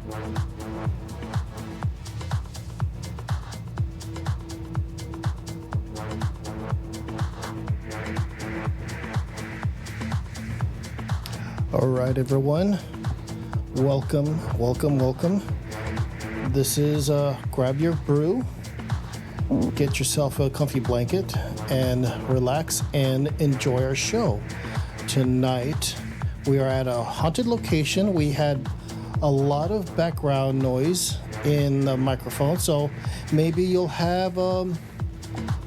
All right, everyone. Welcome. This is grab your brew, get yourself a comfy blanket, and relax and enjoy our show. Tonight, we are at a haunted location. We had a lot of background noise in the microphone, so maybe you'll have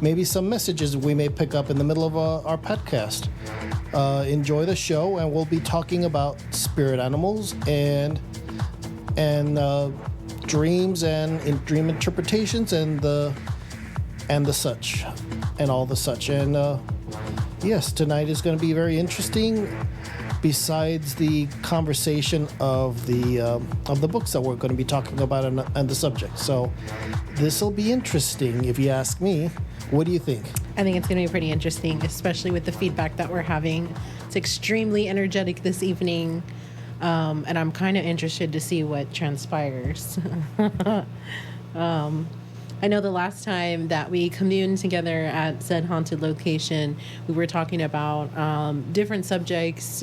maybe some messages we may pick up in the middle of our podcast. Enjoy the show, and we'll be talking about spirit animals and dreams and dream interpretations and the such and all the such. And yes, tonight is going to be very interesting. Besides the conversation of the books that we're going to be talking about and the subject, so this will be interesting if you ask me. What do you think? I think it's going to be pretty interesting, especially with the feedback that we're having. It's extremely energetic this evening, and I'm kind of interested to see what transpires. I know the last time that we communed together at said haunted location, we were talking about different subjects,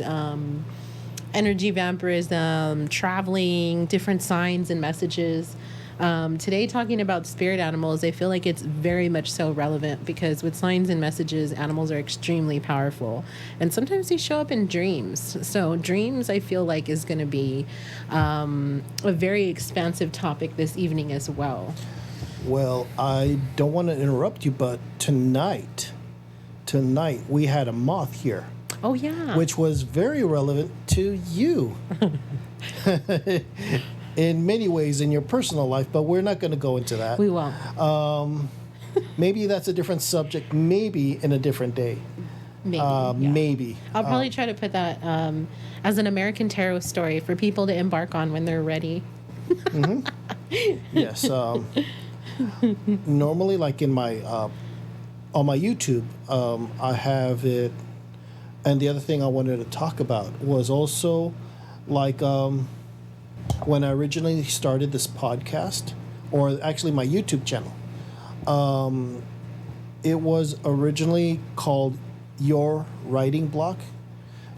energy vampirism, traveling, different signs and messages. Today, talking about spirit animals, I feel like it's very much so relevant because with signs and messages, animals are extremely powerful. And sometimes they show up in dreams. So dreams, I feel like, is going to be a very expansive topic this evening as well. Well, I don't want to interrupt you, but tonight we had a moth here. Oh, yeah. Which was very relevant to you. In many ways in your personal life, but we're not going to go into that. We won't. Maybe that's a different subject, maybe in a different day. Maybe. Yeah. Maybe. I'll probably try to put that as an American Tarot story for people to embark on when they're ready. Mm-hmm. Yes. Normally, like in my on my YouTube, I have it. And the other thing I wanted to talk about was also like when I originally started this podcast, or actually my YouTube channel, it was originally called Yore Writing Block.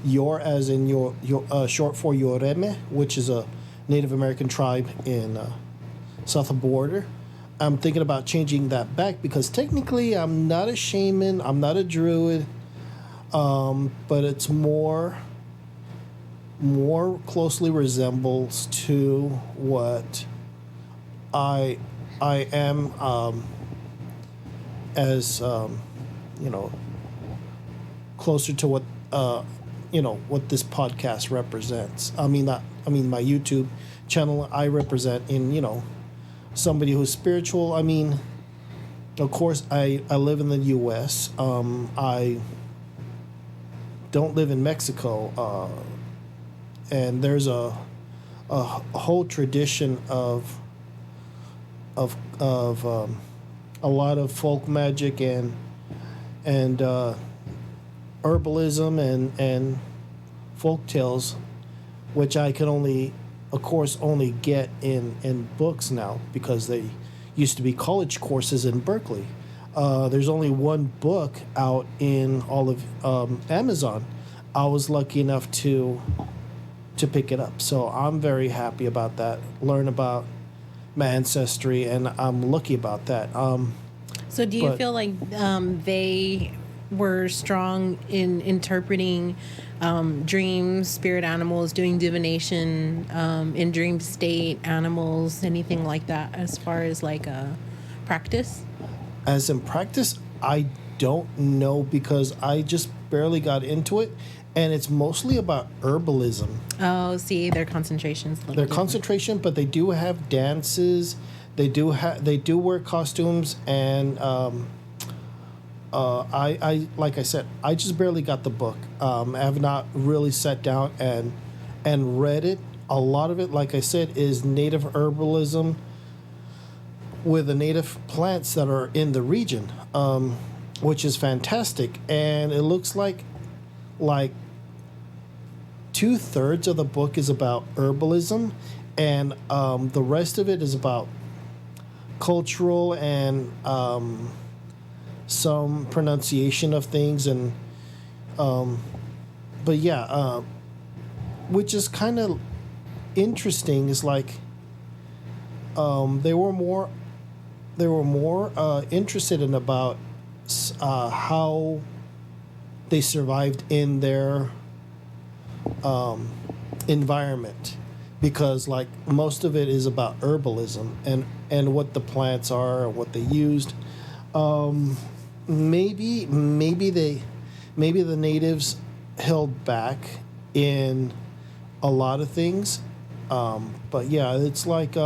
Yore as in your short for Yoreme, which is a Native American tribe in south of border. I'm thinking about changing that back because technically I'm not a shaman, I'm not a druid, but it's more closely resembles to what I am as closer to what what this podcast represents. I mean my YouTube channel I represent in somebody who's spiritual. I mean, of course I live in the US. I don't live in Mexico. And there's a whole tradition of a lot of folk magic and herbalism and folk tales, which I can only get in books now because they used to be college courses in Berkeley. There's only one book out in all of Amazon. I was lucky enough to pick it up. So I'm very happy about that. Learn about my ancestry, and I'm lucky about that. So do you feel like they were strong in interpreting dreams, spirit animals, doing divination, in dream state animals, anything like that as far as like a practice? As in practice, I don't know because I just barely got into it. And it's mostly about herbalism. Oh, see, their concentration's a little different. Concentration, but they do have dances. They do wear costumes, and I like I said, I just barely got the book. I have not really sat down and read it. A lot of it, like I said, is native herbalism with the native plants that are in the region, which is fantastic. And it looks like 2/3 of the book is about herbalism, and the rest of it is about cultural and some pronunciation of things, and but yeah, which is kind of interesting. Is like they were more interested in about how they survived in their environment, because like most of it is about herbalism and what the plants are and what they used. Maybe the natives held back in a lot of things, but yeah, it's like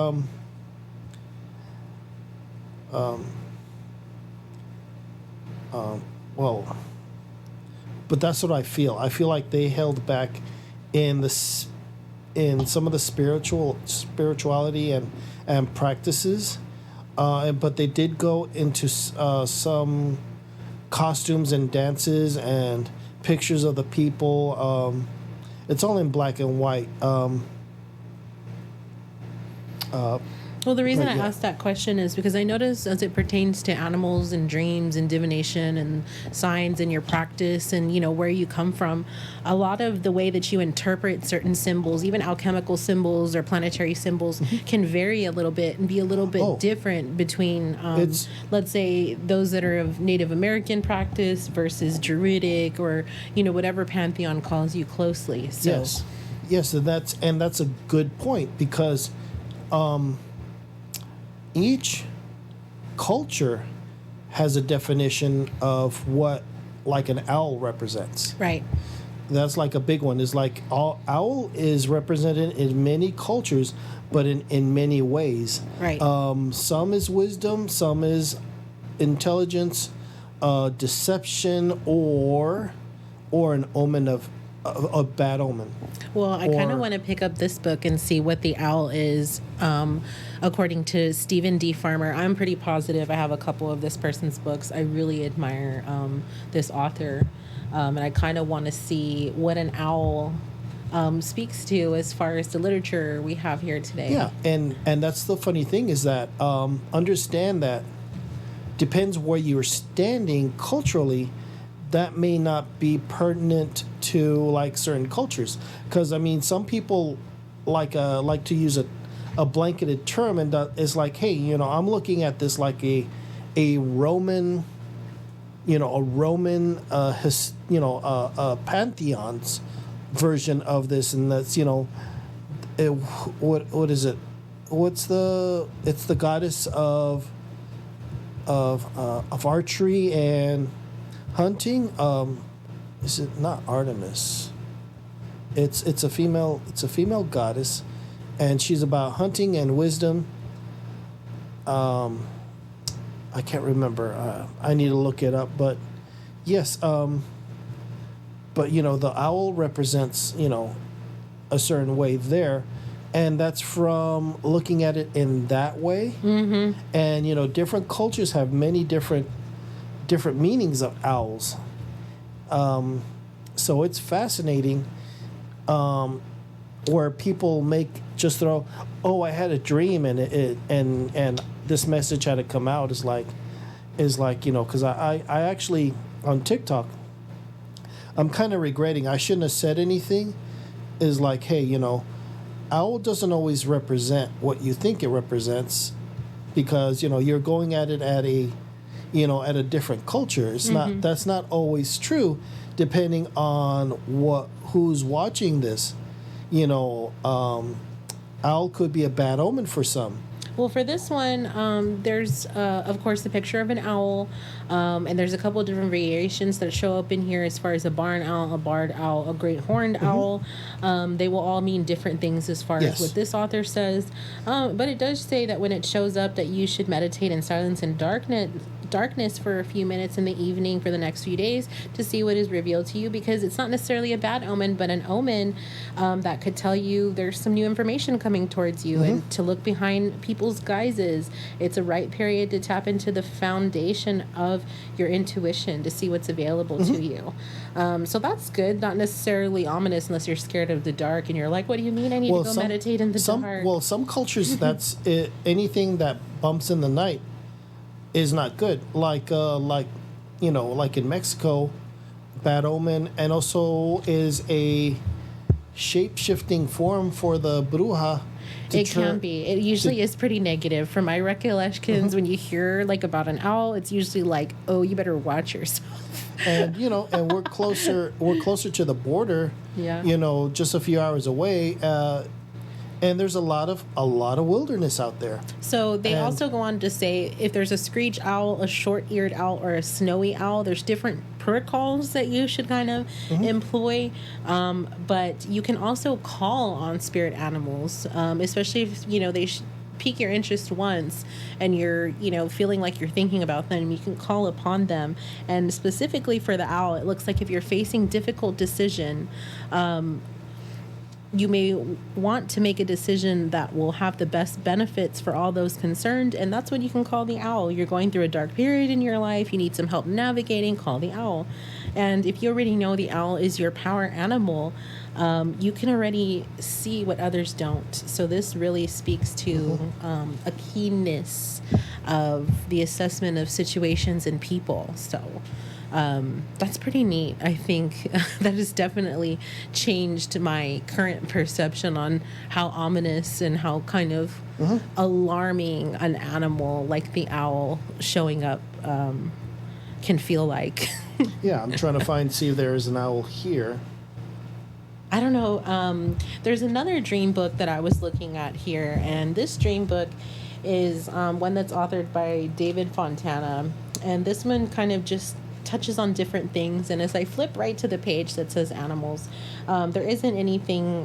well, but that's what I feel. I feel like they held back in in some of the spirituality and practices, but they did go into some costumes and dances and pictures of the people. It's all in black and white. Well, the reason I yeah. asked that question is because I noticed as it pertains to animals and dreams and divination and signs in your practice and, where you come from, a lot of the way that you interpret certain symbols, even alchemical symbols or planetary symbols, can vary a little bit and be a little bit different between, let's say, those that are of Native American practice versus Druidic or, whatever pantheon calls you closely. So. Yes, and that's a good point, because each culture has a definition of what like an owl represents. Right. That's like a big one. Is like owl is represented in many cultures, but in many ways. Right. Some is wisdom, some is intelligence, deception, or an omen of a bad omen. Well, I kind of want to pick up this book and see what the owl is, according to Stephen D. Farmer. I'm pretty positive. I have a couple of this person's books. I really admire this author, and I kind of want to see what an owl speaks to as far as the literature we have here today. Yeah, and that's the funny thing, is that understand that depends where you're standing culturally. That may not be pertinent to like certain cultures, because I mean, some people like to use a blanketed term, and it's like, hey, I'm looking at this like a Roman, pantheon's version of this, and that's what is it? It's the goddess of archery and hunting. Is it not Artemis? It's a female goddess, and she's about hunting and wisdom. I can't remember. I need to look it up, but yes. But the owl represents a certain way there, and that's from looking at it in that way. Mm-hmm. And different cultures have many different meanings of owls. So it's fascinating, where people just throw, I had a dream, and this message had to come out, is like because I actually on TikTok, I'm kind of regretting I shouldn't have said anything. Is like, hey, owl doesn't always represent what you think it represents, because you're going at it at a at a different culture. It's that's not always true, depending on who's watching this. Owl could be a bad omen for some. Well, for this one, there's, of course, the picture of an owl, and there's a couple of different variations that show up in here as far as a barn owl, a barred owl, a great horned owl. They will all mean different things as far as what this author says. But it does say that when it shows up that you should meditate in silence and darkness for a few minutes in the evening for the next few days to see what is revealed to you, because it's not necessarily a bad omen, but an omen that could tell you there's some new information coming towards you, and to look behind people's guises. It's a right period to tap into the foundation of your intuition to see what's available to you. So that's good, not necessarily ominous unless you're scared of the dark and you're like, what do you mean I need to go meditate in the dark? Well, some cultures, that's it, anything that bumps in the night is not good. Like like in Mexico, bad omen, and also is a shape-shifting form for the bruja. It can be. It usually is pretty negative. From my recollections, when you hear like about an owl, it's usually like, oh, you better watch yourself. And and we're closer to the border. Yeah. Just a few hours away. And there's a lot of wilderness out there. So they also go on to say if there's a screech owl, a short-eared owl, or a snowy owl, there's different protocols that you should kind of employ. But you can also call on spirit animals, especially if they pique your interest once and you're feeling like you're thinking about them. You can call upon them. And specifically for the owl, it looks like if you're facing difficult decision, you may want to make a decision that will have the best benefits for all those concerned, and that's when you can call the owl. You're going through a dark period in your life, you need some help navigating, call the owl. And if you already know the owl is your power animal, you can already see what others don't. So this really speaks to a keenness of the assessment of situations and people. So that's pretty neat. I think that has definitely changed my current perception on how ominous and how kind of alarming an animal like the owl showing up can feel like. Yeah, I'm trying to see if there is an owl here. I don't know. There's another dream book that I was looking at here, and this dream book is one that's authored by David Fontana, and this one kind of just touches on different things. And as I flip right to the page that says animals, there isn't anything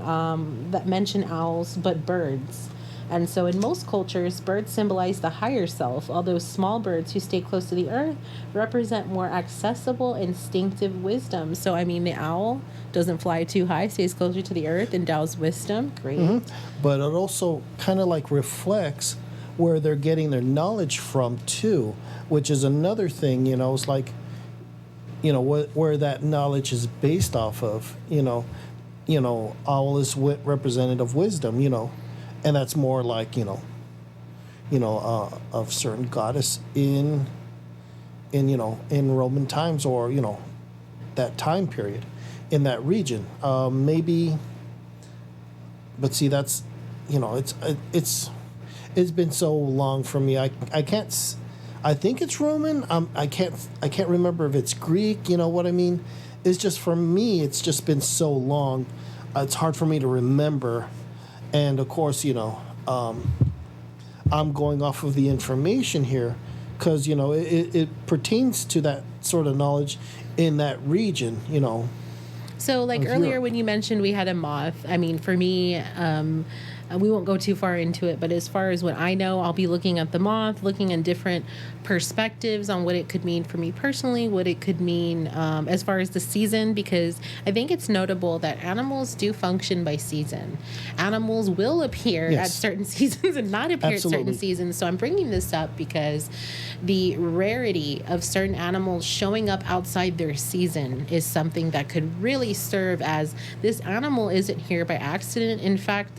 that mention owls but birds. And so in most cultures, birds symbolize the higher self, although small birds who stay close to the earth represent more accessible instinctive wisdom. So I mean, the owl doesn't fly too high, stays closer to the earth, endows wisdom. Great. But it also kind of like reflects where they're getting their knowledge from too, which is another thing. It's like where that knowledge is based off of. Owl is representative of wisdom. And that's more like of certain goddess in Roman times, or that time period in that region, maybe. But see, that's it's been so long for me. I can't. I think it's Roman. I can't remember if it's Greek. You know what I mean? It's just, for me, it's just been so long. It's hard for me to remember. And of course, I'm going off of the information here because, it pertains to that sort of knowledge in that region, So like earlier Europe. when you mentioned we had a moth, I mean, for me, we won't go too far into it, but as far as what I know, I'll be looking at the moth, looking at different perspectives on what it could mean for me personally, what it could mean as far as the season, because I think it's notable that animals do function by season. Animals will appear at certain seasons and not appear at certain seasons. So I'm bringing this up because the rarity of certain animals showing up outside their season is something that could really serve as, this animal isn't here by accident. In fact,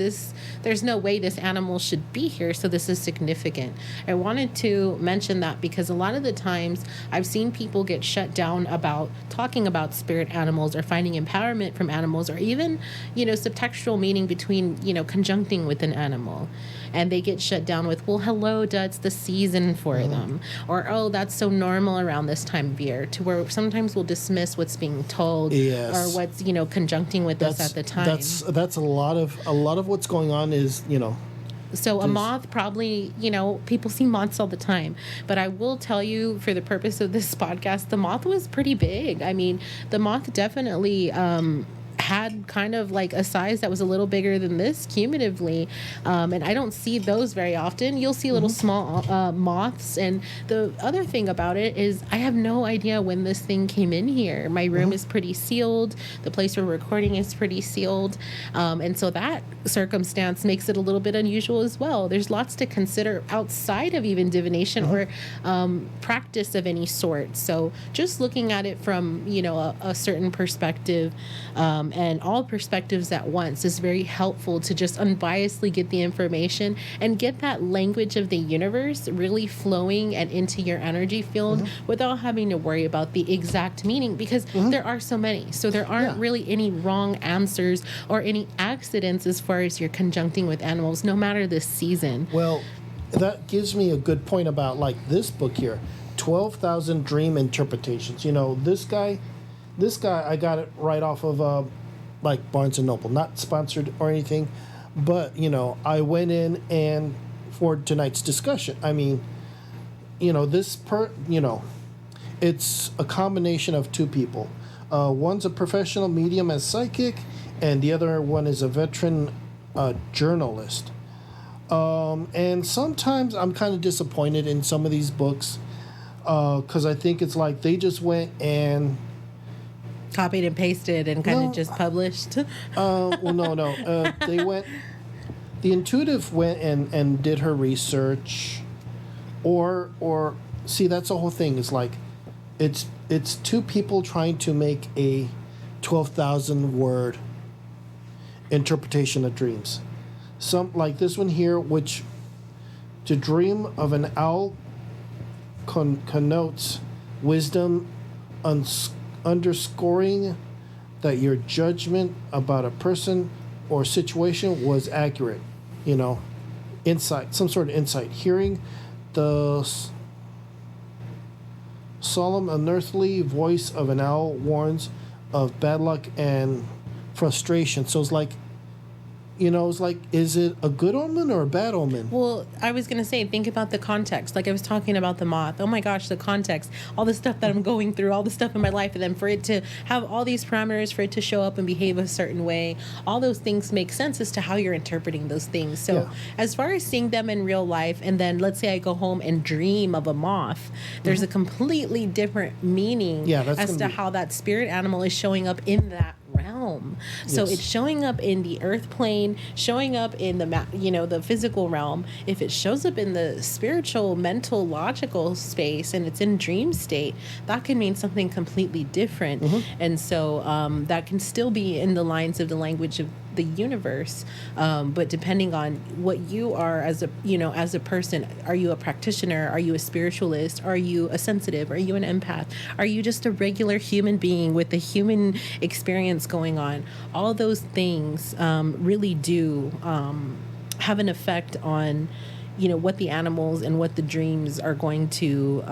there's no way this animal should be here, so this is significant. I wanted to mention that because a lot of the times I've seen people get shut down about talking about spirit animals or finding empowerment from animals, or even, subtextual meaning between, conjuncting with an animal. And they get shut down with, well, hello, duh, it's the season for them. Or, oh, that's so normal around this time of year, to where sometimes we'll dismiss what's being told or what's, conjuncting with us at the time. That's a lot of what's going on is, So a moth probably, people see moths all the time. But I will tell you, for the purpose of this podcast, the moth was pretty big. I mean, the moth definitely had kind of like a size that was a little bigger than this cumulatively. And I don't see those very often. You'll see little small moths. And the other thing about it is I have no idea when this thing came in here. My room is pretty sealed. The place we're recording is pretty sealed. And so that circumstance makes it a little bit unusual as well. There's lots to consider outside of even divination or practice of any sort. So just looking at it from, a certain perspective, and all perspectives at once is very helpful to just unbiasedly get the information and get that language of the universe really flowing and into your energy field without having to worry about the exact meaning, because there are so many. So there aren't really any wrong answers or any accidents as far as you're conjuncting with animals, no matter the season. Well, that gives me a good point about like this book here, 12,000 Dream Interpretations. This guy, I got it right off of like Barnes and Noble, not sponsored or anything, but I went in and for tonight's discussion. I mean, it's a combination of two people. One's a professional medium and psychic, and the other one is a veteran journalist. And sometimes I'm kind of disappointed in some of these books because I think it's like they just went and copied and pasted and kind of just published. No. They went. The intuitive went and did her research, or see, that's the whole thing. It's like, it's two people trying to make a 12,000 word interpretation of dreams. Some like this one here, which to dream of an owl connotes wisdom, underscoring that your judgment about a person or situation was accurate. Insight, some sort of insight. Hearing the solemn, unearthly voice of an owl warns of bad luck and frustration. So it's like, is it a good omen or a bad omen? Well, I was going to say, think about the context. Like I was talking about the moth. Oh my gosh, the context, all the stuff that I'm going through, all the stuff in my life, and then for it to have all these parameters, for it to show up and behave a certain way, all those things make sense as to how you're interpreting those things. So as far as seeing them in real life, and then let's say I go home and dream of a moth, there's a completely different meaning as to how that spirit animal is showing up in that realm. So it's showing up in the earth plane, showing up in the physical realm. If it shows up in the spiritual, mental, logical space and it's in dream state, that can mean something completely different. And so that can still be in the lines of the language of the universe, but depending on what you are as a person, are you a practitioner, are you a spiritualist, are you a sensitive, are you an empath, are you just a regular human being with a human experience going on? All those things really do have an effect on what the animals and what the dreams are going to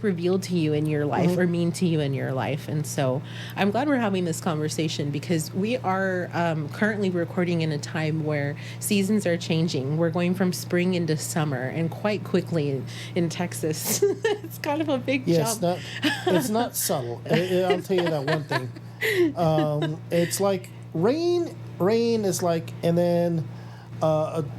reveal to you in your life or mean to you in your life. And so I'm glad we're having this conversation, because we are currently recording in a time where seasons are changing. We're going from spring into summer, and quite quickly in Texas. It's kind of a big jump. It's not subtle. I'll tell you that one thing. It's like rain is like, and then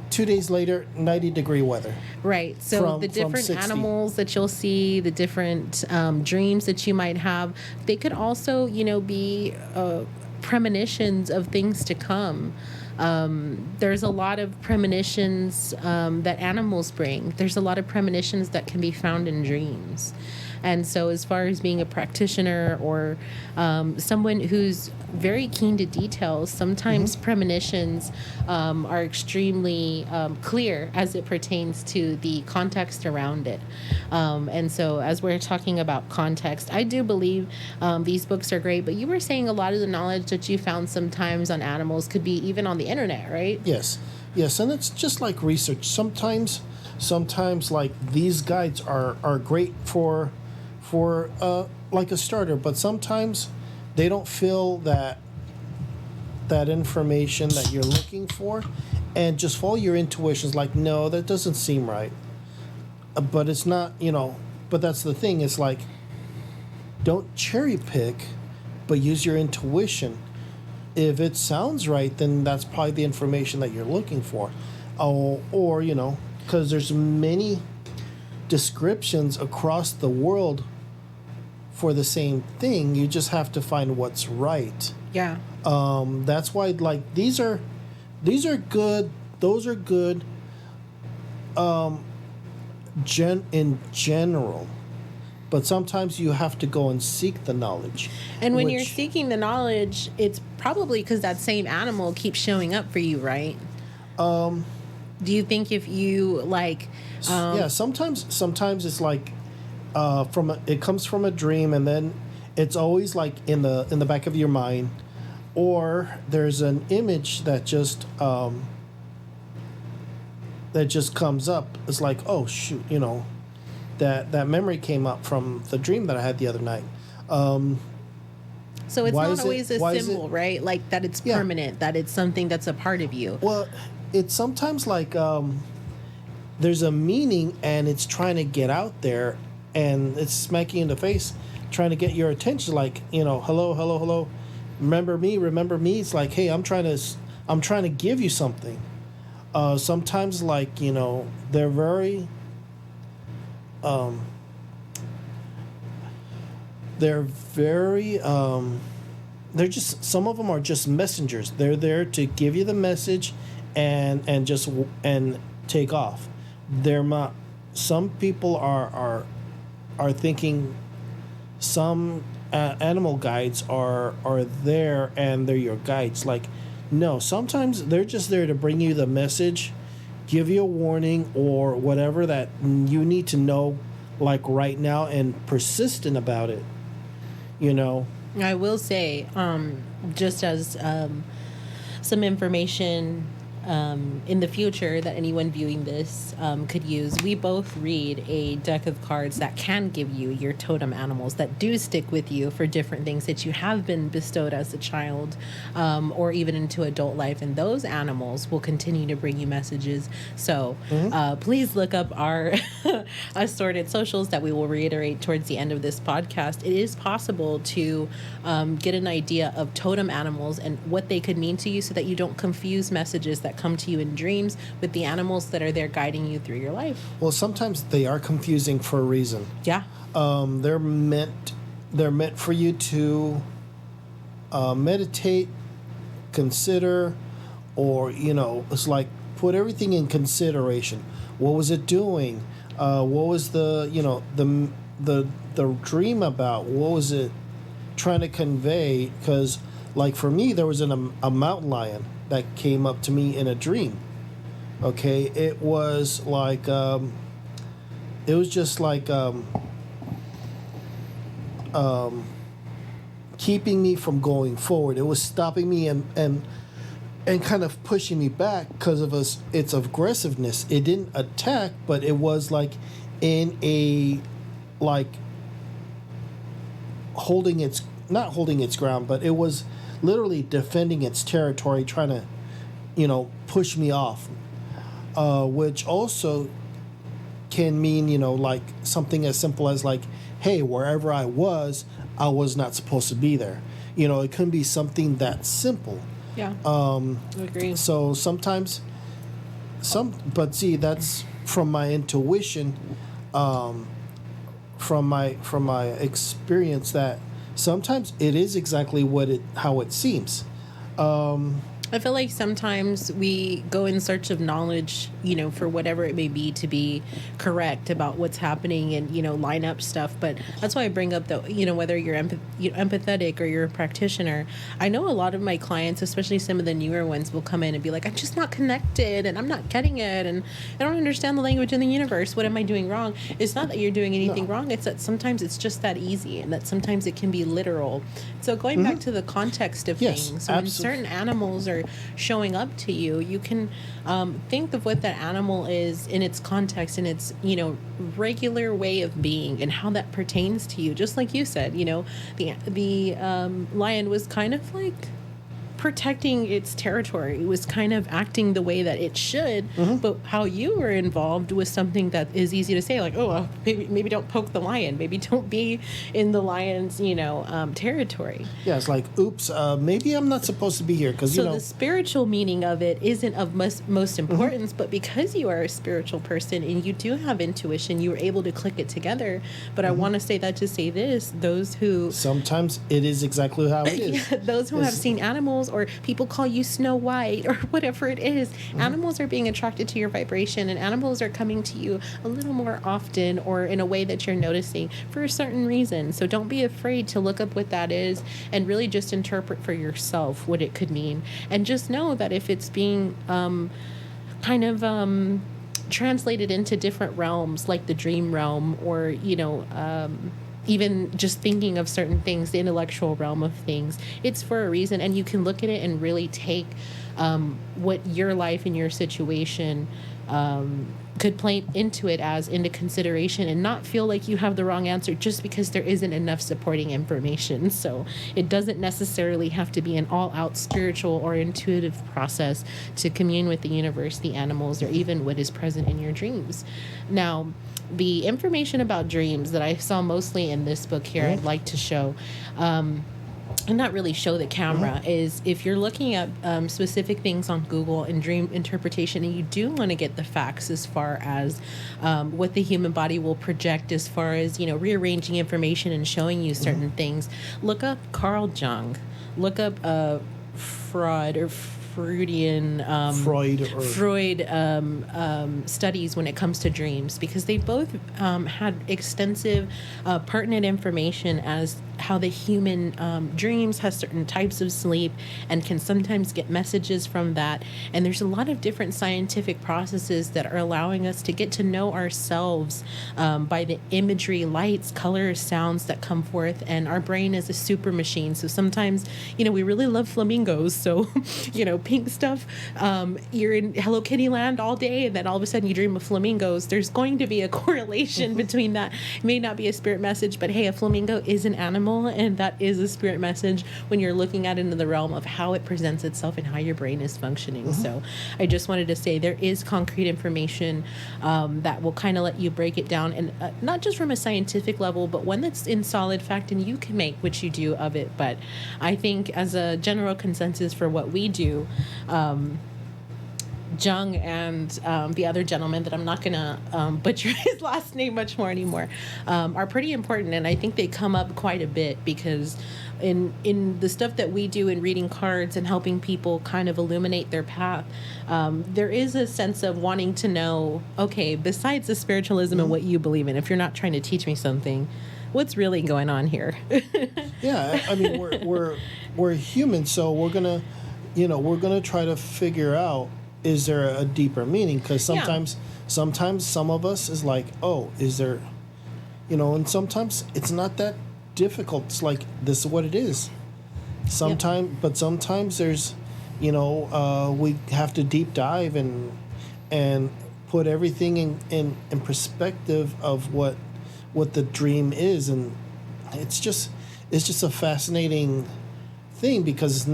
2 days later, 90-degree weather. Right. So the different animals that you'll see, the different dreams that you might have, they could also, be premonitions of things to come. There's a lot of premonitions that animals bring. There's a lot of premonitions that can be found in dreams. And so as far as being a practitioner or someone who's very keen to details, sometimes premonitions are extremely clear as it pertains to the context around it. And so as we're talking about context, I do believe these books are great, but you were saying a lot of the knowledge that you found sometimes on animals could be even on the internet, right? Yes, and it's just like research. Sometimes like these guides are great for like a starter, but sometimes they don't fill that information that you're looking for, and just follow your intuitions. Like, no, that doesn't seem right. But it's not, but that's the thing. It's like, don't cherry pick, but use your intuition if it sounds right, then that's probably the information that you're looking for. Oh, or because there's many descriptions across the world for the same thing. You just have to find what's right. Yeah. That's why, like, these are good. Those are good. In general, but sometimes you have to go and seek the knowledge. And when you're seeking the knowledge, it's probably because that same animal keeps showing up for you, right? Do you think if you like? Yeah, sometimes it's like it comes from a dream, and then it's always like in the back of your mind, or there's an image that just comes up. It's like, oh shoot, that memory came up from the dream that I had the other night. So it's not always a symbol, right? Like that it's permanent, that it's something that's a part of you. Well, it's sometimes like there's a meaning and it's trying to get out there and it's smacking you in the face, trying to get your attention. Like, hello, hello, hello. Remember me, remember me. It's like, hey, I'm trying to give you something. Sometimes, like, they're very they're just, some of them are just messengers. They're there to give you the message and take off. They're not, some people are thinking some animal guides are there and they're your guides. Like, no, sometimes they're just there to bring you the message, give you a warning or whatever that you need to know, like right now, and persistent about it. I will say, just as some information in the future that anyone viewing this could use, we both read a deck of cards that can give you your totem animals that do stick with you for different things that you have been bestowed as a child, or even into adult life, and those animals will continue to bring you messages. So please look up our assorted socials that we will reiterate towards the end of this podcast. It is possible to get an idea of totem animals and what they could mean to you, so that you don't confuse messages that come to you in dreams with the animals that are there guiding you through your life. Well, sometimes they are confusing for a reason. Yeah. They're meant for you to meditate, consider, or it's like put everything in consideration. What was it doing? What was the dream about? What was it trying to convey? Because, like, for me, there was a mountain lion that came up to me in a dream. Okay, it was like it was just like keeping me from going forward. It was stopping me and kind of pushing me back because of its aggressiveness. It didn't attack, but it was like in a, like, not holding its ground, but it was literally defending its territory, trying to, push me off, which also can mean, like something as simple as like, hey, wherever I was not supposed to be there. It couldn't be something that simple. Yeah. I agree. So sometimes, but see, that's from my intuition, from my experience, that sometimes it is exactly how it seems. I feel like sometimes we go in search of knowledge, for whatever it may be, to be correct about what's happening and, line up stuff. But that's why I bring up whether you're empathetic or you're a practitioner. I know a lot of my clients, especially some of the newer ones, will come in and be like, I'm just not connected and I'm not getting it and I don't understand the language in the universe. What am I doing wrong? It's not that you're doing anything wrong. It's that sometimes it's just that easy, and that sometimes it can be literal. So going back to the context of things, when certain animals are showing up to you, you can think of what that animal is in its context, in its regular way of being, and how that pertains to you. Just like you said, the lion was kind of like protecting its territory. It was kind of acting the way that it should. But how you were involved was something that is easy to say, like, oh, maybe don't poke the lion. Maybe don't be in the lion's, territory. Yeah, it's like, oops, maybe I'm not supposed to be here because, So the spiritual meaning of it isn't of most importance, but because you are a spiritual person and you do have intuition, you were able to click it together. But I want to say that to say this, those who... Sometimes it is exactly how it is. Yeah, those who have seen animals, or people call you Snow White or whatever it is, animals are being attracted to your vibration, and animals are coming to you a little more often or in a way that you're noticing for a certain reason. So don't be afraid to look up what that is and really just interpret for yourself what it could mean. And just know that if it's being translated into different realms, like the dream realm, or even just thinking of certain things, the intellectual realm of things, it's for a reason. And you can look at it and really take what your life and your situation could play into it as into consideration, and not feel like you have the wrong answer just because there isn't enough supporting information. So it doesn't necessarily have to be an all-out spiritual or intuitive process to commune with the universe, the animals, or even what is present in your dreams. Now, the information about dreams that I saw mostly in this book here, I'd like to show, and not really show the camera, is if you're looking at specific things on Google and dream interpretation, and you do want to get the facts as far as what the human body will project as far as, rearranging information and showing you certain things, look up Carl Jung, look up Freud or Freudian Freud studies when it comes to dreams, because they both had extensive pertinent information as how the human dreams has certain types of sleep and can sometimes get messages from that. And there's a lot of different scientific processes that are allowing us to get to know ourselves by the imagery, lights, colors, sounds that come forth. And our brain is a super machine. So sometimes, we really love flamingos. So, pink stuff, you're in Hello Kitty land all day, and then all of a sudden you dream of flamingos. There's going to be a correlation between that. It may not be a spirit message, but hey, a flamingo is an animal, and that is a spirit message when you're looking at it in the realm of how it presents itself and how your brain is functioning. So I just wanted to say there is concrete information that will kind of let you break it down, and not just from a scientific level, but one that's in solid fact, and you can make what you do of it. But I think as a general consensus for what we do, Jung and the other gentleman that I'm not going to butcher his last name much more anymore, are pretty important. And I think they come up quite a bit because in the stuff that we do in reading cards and helping people kind of illuminate their path, there is a sense of wanting to know, okay, besides the spiritualism and what you believe in, if you're not trying to teach me something, what's really going on here? Yeah, I mean, we're human, so we're gonna try to figure out, is there a deeper meaning? Because sometimes some of us is like, oh, is there, and sometimes it's not that difficult. It's like, this is what it is. But sometimes there's, we have to deep dive and put everything in perspective of what the dream is, and it's just a fascinating thing because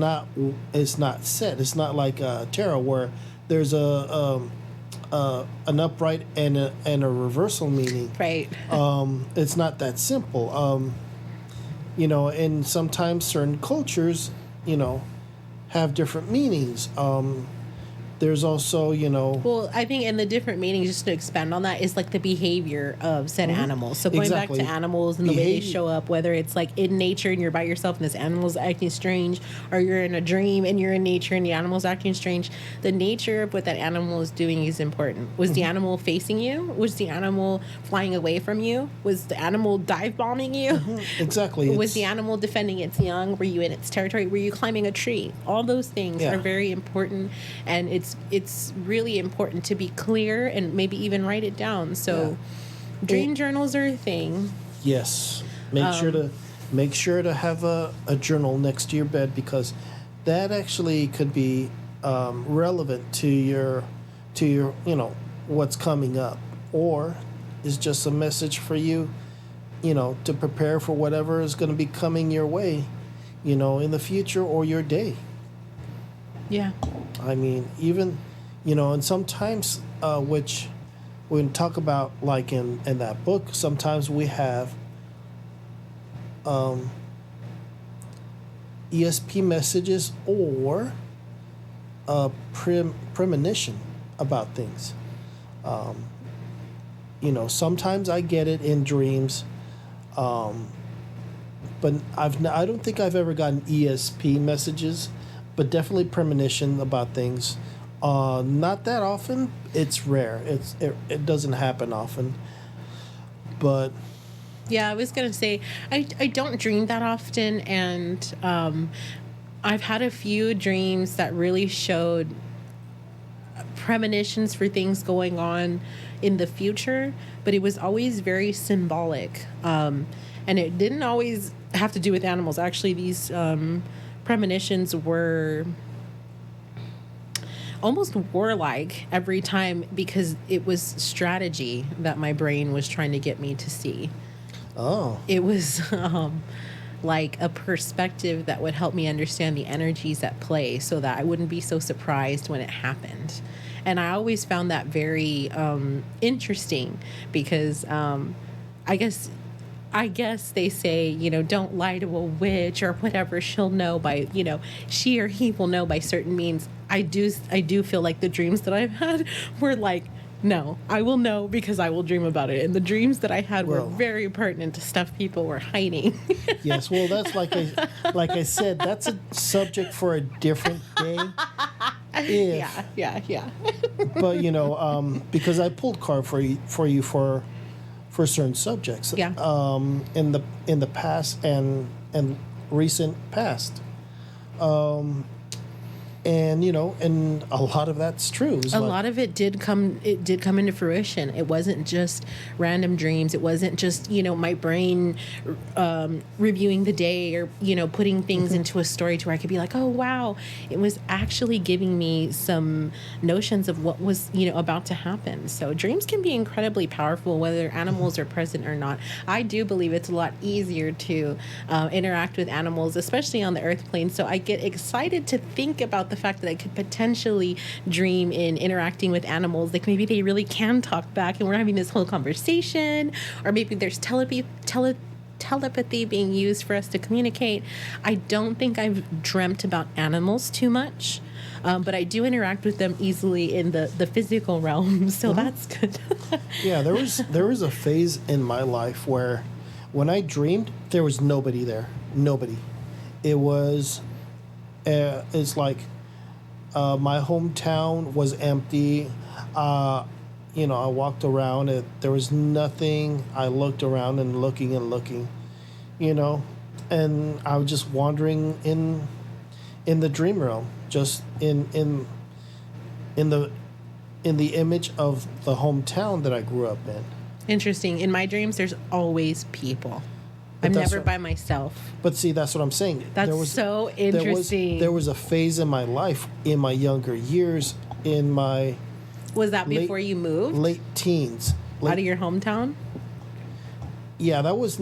it's not set. It's not like tarot where there's an upright and a reversal meaning. Right. It's not that simple. And sometimes certain cultures, have different meanings. There's also, Well, I think in the different meanings, just to expand on that, is like the behavior of said animals. So going back to animals and the way they show up, whether it's like in nature and you're by yourself and this animal's acting strange, or you're in a dream and you're in nature and the animal's acting strange, the nature of what that animal is doing is important. Was the animal facing you? Was the animal flying away from you? Was the animal dive bombing you? Exactly. Was the animal defending its young? Were you in its territory? Were you climbing a tree? All those things are very important, and it's really important to be clear and maybe even write it down. So dream journals are a thing. Yes. Make sure to have a journal next to your bed, because that actually could be relevant to your what's coming up, or is just a message for you, to prepare for whatever is going to be coming your way, in the future or your day. Yeah. I mean, even, and sometimes, which when we talk about, like in that book, sometimes we have ESP messages or premonition about things. Sometimes I get it in dreams, but I don't think I've ever gotten ESP messages, but definitely premonition about things. Not that often. It's rare. It doesn't happen often. But Yeah, I was gonna say I don't dream that often, and I've had a few dreams that really showed premonitions for things going on in the future, but it was always very symbolic, and it didn't always have to do with animals. Actually, these premonitions were almost warlike every time because it was strategy that my brain was trying to get me to see. oh, It was like a perspective that would help me understand the energies at play so that I wouldn't be so surprised when it happened. And I always found that very interesting because I guess I guess they say, don't lie to a witch or whatever. She'll know by, she or he will know by certain means. I do feel like the dreams that I've had were like, no, I will know because I will dream about it. And the dreams that I had were Well. very pertinent to stuff people were hiding. yes. Well, that's like I said, that's a subject for a different day. Yeah. But because I pulled card for you for certain subjects. Yeah. In the past and recent past. And and a lot of that's true. A lot of it did come into fruition. It wasn't just random dreams. It wasn't just my brain reviewing the day or putting things into a story to where I could be like, oh wow. It was actually giving me some notions of what was about to happen. So dreams can be incredibly powerful whether animals are present or not. I do believe it's a lot easier to interact with animals, especially on the earth plane. So I get excited to think about the fact that I could potentially dream in interacting with animals. Like maybe they really can talk back and we're having this whole conversation, or maybe there's telepathy being used for us to communicate. I don't think I've dreamt about animals too much, but I do interact with them easily in the physical realm, so that's good. Yeah, there was a phase in my life where when I dreamed, there was nobody there. Nobody. It was it's like my hometown was empty. I walked around. There was nothing. I looked around and looking, and I was just wandering in the dream realm, just in the image of the hometown that I grew up in. Interesting. In my dreams, there's always people. I'm never by myself. But see, that's what I'm saying. That's so interesting. There was a phase in my life, in my younger years, in my Was that before you moved? late teens. Out of your hometown? Yeah, I was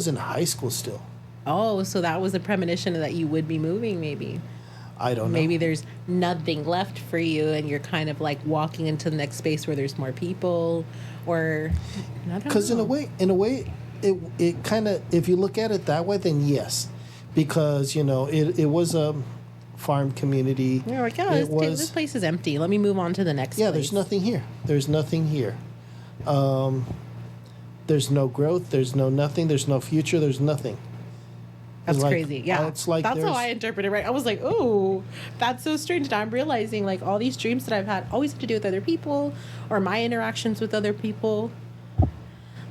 in high school still. Oh, so that was a premonition that you would be moving, maybe. I don't know. Maybe there's nothing left for you and you're kind of like walking into the next space where there's more people, or I don't know. Because in a way, it kind of, if you look at it that way, then yes. Because, it was a farm community. You're like, oh, this place is empty. Let me move on to the next place. There's nothing here. There's nothing here. There's no growth. There's no nothing. There's no future. There's nothing. That's crazy. Yeah. It's like that's how I interpret it, right? I was like, oh, that's so strange. And I'm realizing like all these dreams that I've had always have to do with other people or my interactions with other people.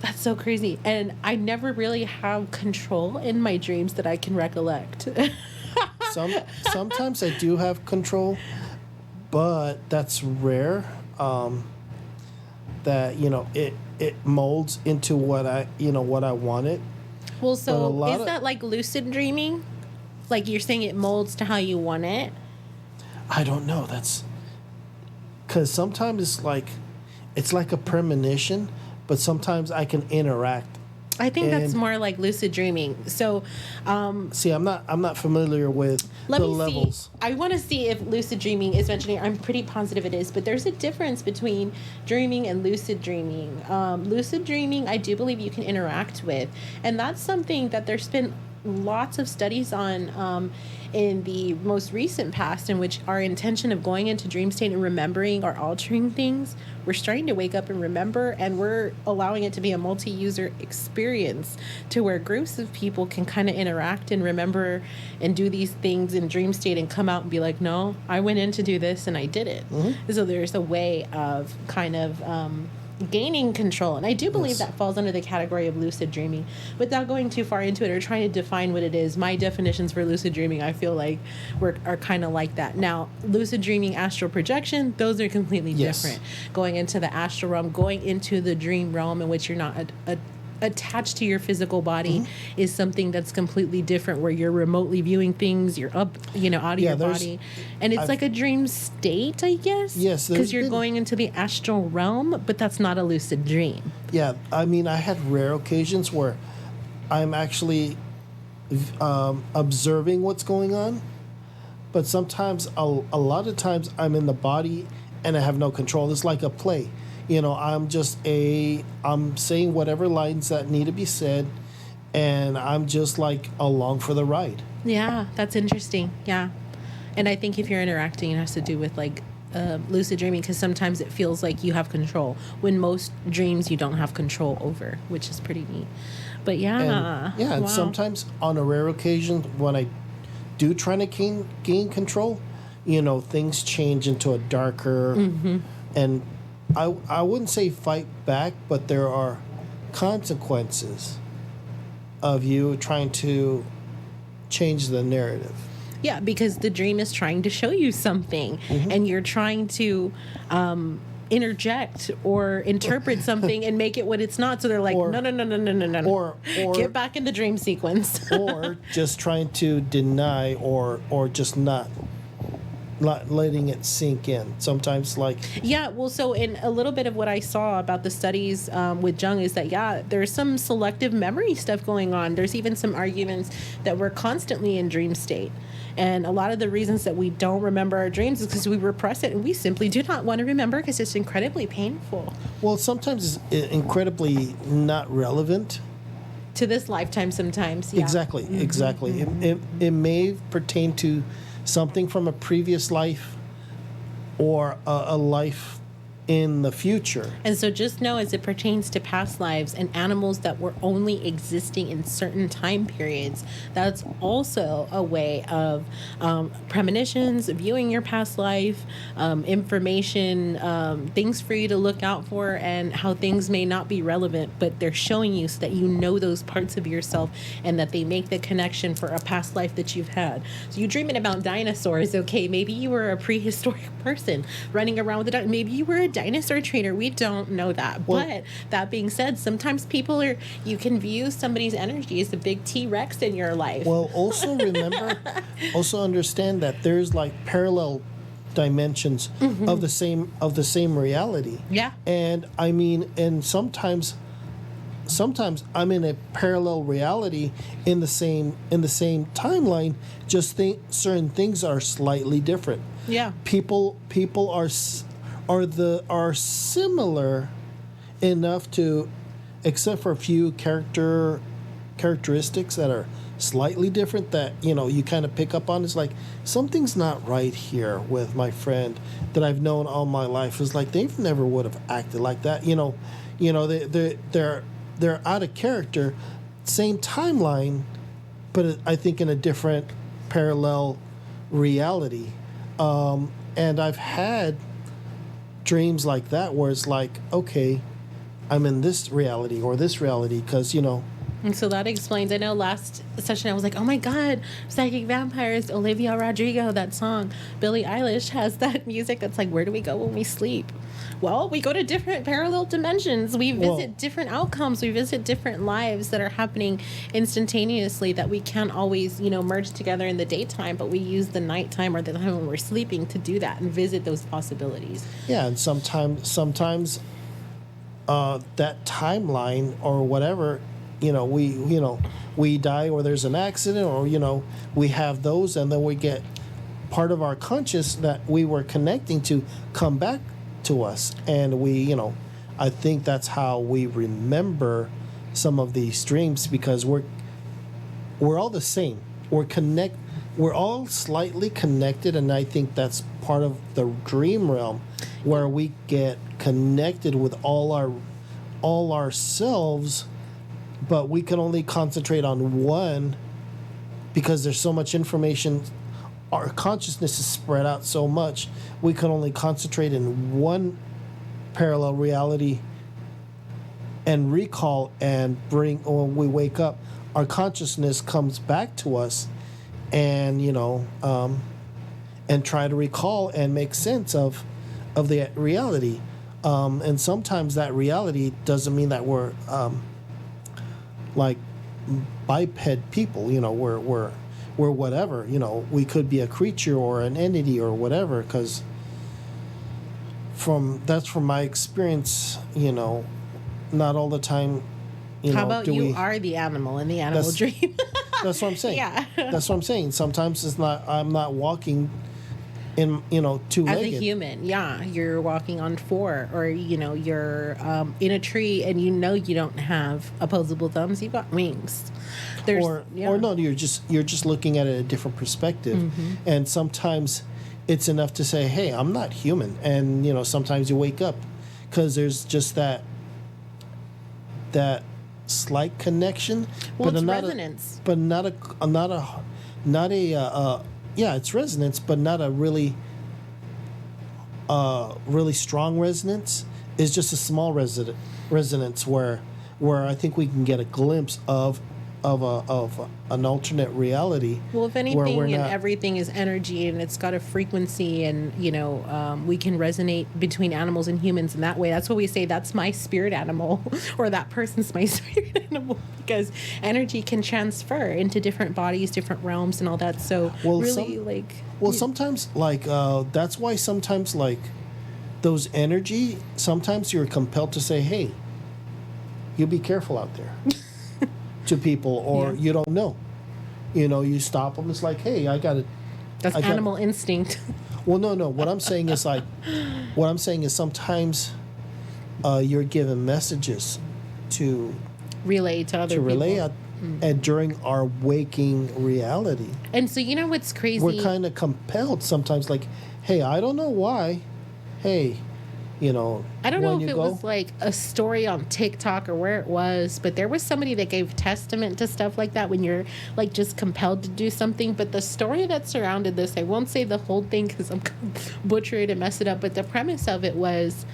That's so crazy. And I never really have control in my dreams that I can recollect. Sometimes I do have control, but that's rare. That it molds into what I want it. Well, so is that like lucid dreaming? Like you're saying it molds to how you want it? I don't know. That's because sometimes it's like a premonition, but sometimes I can interact I think that's And more like lucid dreaming. So, see, I'm not familiar with let the me levels. see. I want to see if lucid dreaming is mentioning. I'm pretty positive it is, but there's a difference between dreaming and lucid dreaming. Lucid dreaming, I do believe you can interact with, and that's something that there's been lots of studies on in the most recent past, in which our intention of going into dream state and remembering or altering things, we're starting to wake up and remember, and we're allowing it to be a multi-user experience to where groups of people can kind of interact and remember and do these things in dream state and come out and be like, no, I went in to do this and I did it. So there's a way of kind of gaining control, and I do believe that falls under the category of lucid dreaming. Without going too far into it or trying to define what it is, my definitions for lucid dreaming, I feel like are kind of like that. Now, lucid dreaming, astral projection, those are completely different. Going into the astral realm, going into the dream realm in which you're not attached to your physical body, is something that's completely different, where you're remotely viewing things, you're up, out of your body, and it's like a dream state, I guess. Yes, because you're going into the astral realm, but that's not a lucid dream. Yeah, I mean, I had rare occasions where I'm actually observing what's going on, but sometimes, a lot of times, I'm in the body and I have no control. It's like a play. I'm saying whatever lines that need to be said, and I'm just like along for the ride. Yeah, that's interesting. Yeah. And I think if you're interacting, it has to do with like lucid dreaming, because sometimes it feels like you have control when most dreams you don't have control over, which is pretty neat. But And sometimes on a rare occasion when I do try to gain control, things change into a darker and I wouldn't say fight back, but there are consequences of you trying to change the narrative. Yeah, because the dream is trying to show you something, and you're trying to interject or interpret something and make it what it's not. So they're like, no. Or get back in the dream sequence. Or just trying to deny or just not letting it sink in. Sometimes so in a little bit of what I saw about the studies with Jung is that there's some selective memory stuff going on. There's even some arguments that we're constantly in dream state, and a lot of the reasons that we don't remember our dreams is because we repress it, and we simply do not want to remember because it's incredibly painful. Well, sometimes it's incredibly not relevant to this lifetime sometimes. Exactly. It may pertain to something from a previous life or a life in the future. And so just know, as it pertains to past lives and animals that were only existing in certain time periods, that's also a way of premonitions, viewing your past life, information, things for you to look out for, and how things may not be relevant, but they're showing you so that you know those parts of yourself and that they make the connection for a past life that you've had. So you're dreaming about dinosaurs, okay, maybe you were a prehistoric person running around with maybe you were a dinosaur trainer. We don't know that. Well, but that being said, sometimes you can view somebody's energy as a big T-Rex in your life. Well, also understand that there's like parallel dimensions of the same reality. Yeah. And I mean, and sometimes I'm in a parallel reality in the same timeline, just certain things are slightly different. Yeah. People are similar enough to, except for a few characteristics that are slightly different, that you kind of pick up on. It's like something's not right here with my friend that I've known all my life. It's like they never would have acted like that. They're out of character, same timeline, but I think in a different parallel reality. And I've had dreams like that where it's like, okay, I'm in this reality or this reality because, And so that explains, I know last session I was like, oh my God, Psychic Vampires, Olivia Rodrigo, that song. Billie Eilish has that music that's like, where do we go when we sleep? Well, we go to different parallel dimensions. We visit different outcomes. We visit different lives that are happening instantaneously that we can't always, merge together in the daytime, but we use the nighttime or the time when we're sleeping to do that and visit those possibilities. Yeah, and sometimes that timeline or whatever we die or there's an accident or we have those, and then we get part of our conscious that we were connecting to come back to us, and I think that's how we remember some of these dreams, because we're all the same. We're all slightly connected, and I think that's part of the dream realm, where we get connected with all ourselves, but we can only concentrate on one because there's so much information. Our consciousness is spread out so much, we can only concentrate in one parallel reality and recall and bring. When we wake up, our consciousness comes back to us, and and try to recall and make sense of the reality. And sometimes that reality doesn't mean that we're like biped people. We're whatever. We could be a creature or an entity or whatever. Because from my experience, not all the time. How about are the animal in the animal dream? That's what I'm saying. Yeah. That's what I'm saying. Sometimes I'm not walking in two-legged. As a human, yeah, you're walking on four, or you're in a tree, and you don't have opposable thumbs. You've got wings. Or no, you're just looking at it a different perspective, and sometimes it's enough to say, "Hey, I'm not human," and sometimes you wake up because there's just that slight connection, well, but it's not resonance, it's resonance, but not a really strong resonance. It's just a small resonance where I think we can get a glimpse of an alternate reality. Well, if anything, and everything is energy, and it's got a frequency, and we can resonate between animals and humans in that way. That's what we say. That's my spirit animal, or that person's my spirit animal, because energy can transfer into different bodies, different realms, and all that. So sometimes that's why sometimes those energy. Sometimes you're compelled to say, "Hey, you be careful out there." To people, or you don't know, you stop them. It's like, hey, that's animal instinct. Well, no. What I'm saying is sometimes you're given messages to relay to other people. And during our waking reality. And so what's crazy? We're kind of compelled sometimes, like, hey, I don't know why. Hey. I don't know if it was like a story on TikTok or where it was, but there was somebody that gave testament to stuff like that when you're just compelled to do something. But the story that surrounded this, I won't say the whole thing because I'm going to butcher it and mess it up, but the premise of it was,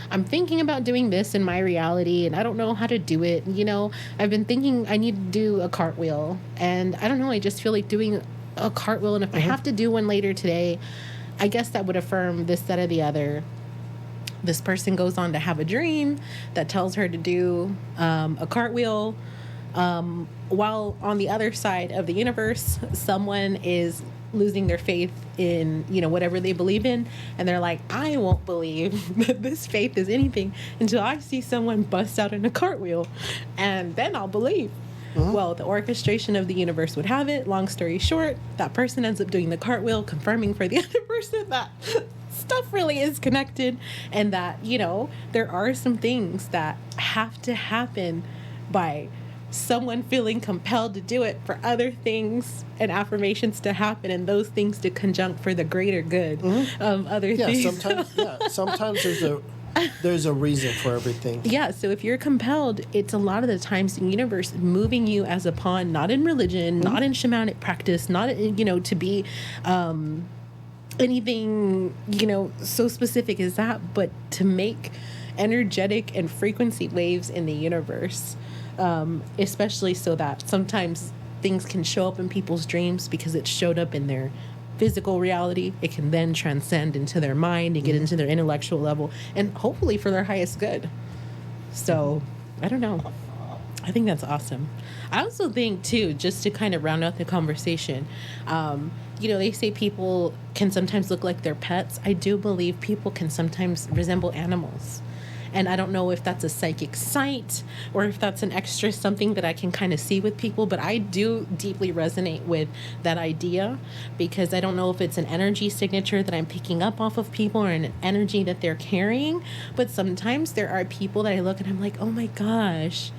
I'm thinking about doing this in my reality, and I don't know how to do it. I've been thinking I need to do a cartwheel, and I don't know, I just feel like doing a cartwheel, and if I have to do one later today, I guess that would affirm this, that, or the other. This person goes on to have a dream that tells her to do a cartwheel, while on the other side of the universe, someone is losing their faith in whatever they believe in, and they're like, I won't believe that this faith is anything until I see someone bust out in a cartwheel, and then I'll believe. Well, the orchestration of the universe would have it, long story short, that person ends up doing the cartwheel, confirming for the other person that stuff really is connected, and that there are some things that have to happen by someone feeling compelled to do it for other things and affirmations to happen, and those things to conjunct for the greater good of other things. Sometimes there's a reason for everything. Yeah, so if you're compelled, it's a lot of the times the universe moving you as a pawn, not in religion, not in shamanic practice, not to be anything so specific as that, but to make energetic and frequency waves in the universe, especially so that sometimes things can show up in people's dreams because it showed up in their physical reality. It can then transcend into their mind and get into their intellectual level, and hopefully for their highest good. So I don't know, I think that's awesome. I also think too, just to kind of round out the conversation, they say people can sometimes look like their pets. I do believe people can sometimes resemble animals. And I don't know if that's a psychic sight or if that's an extra something that I can kind of see with people, but I do deeply resonate with that idea, because I don't know if it's an energy signature that I'm picking up off of people or an energy that they're carrying. But sometimes there are people that I look and I'm like, oh my gosh,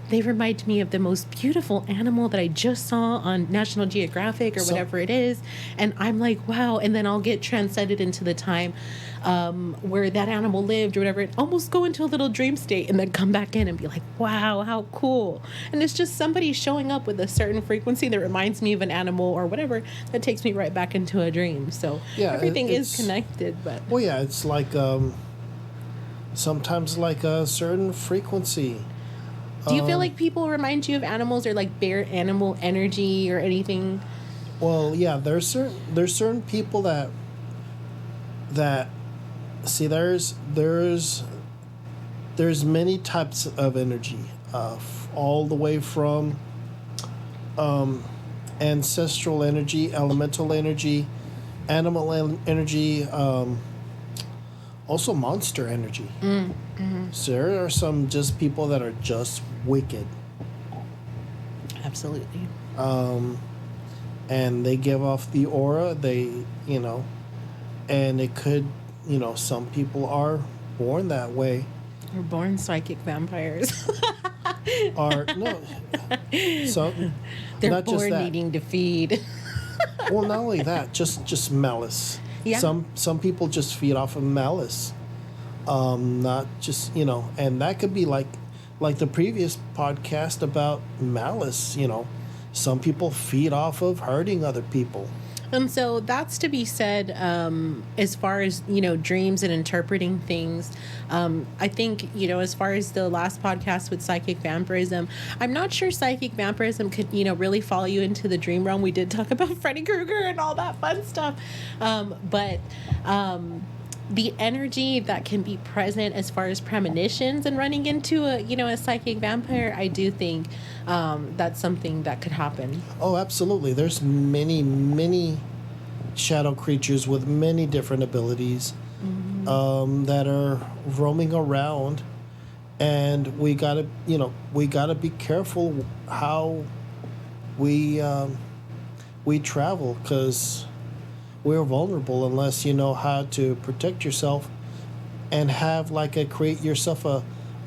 they remind me of the most beautiful animal that I just saw on National Geographic or whatever it is. And I'm like, wow. And then I'll get transcended into the time where that animal lived or whatever, and almost go into a little dream state and then come back in and be like, wow, how cool. And it's just somebody showing up with a certain frequency that reminds me of an animal or whatever that takes me right back into a dream. So Yeah, everything is connected. But well, yeah, it's like sometimes like a certain frequency. do you feel like people remind you of animals or like bear animal energy or anything? Well, yeah, there's certain people that see there's many types of energy, all the way from ancestral energy, elemental energy, animal energy, also monster energy. So there are some just people that are just wicked. Absolutely. And they give off the aura, and it could, some people are born that way. We're born psychic vampires. Are no, some They're not just born that. needing to feed. Well, not only that, just malice. Yeah. Some people just feed off of malice. Not just, and that could be like the previous podcast about malice. Some people feed off of hurting other people. And so that's to be said, as far as, dreams and interpreting things. I think, as far as the last podcast with psychic vampirism, I'm not sure psychic vampirism could, really follow you into the dream realm. We did talk about Freddy Krueger and all that fun stuff. But the energy that can be present as far as premonitions and running into a psychic vampire, I do think that's something that could happen. Oh, absolutely. There's many shadow creatures with many different abilities that are roaming around, and we gotta be careful how we travel, because we're vulnerable unless you know how to protect yourself and have create yourself a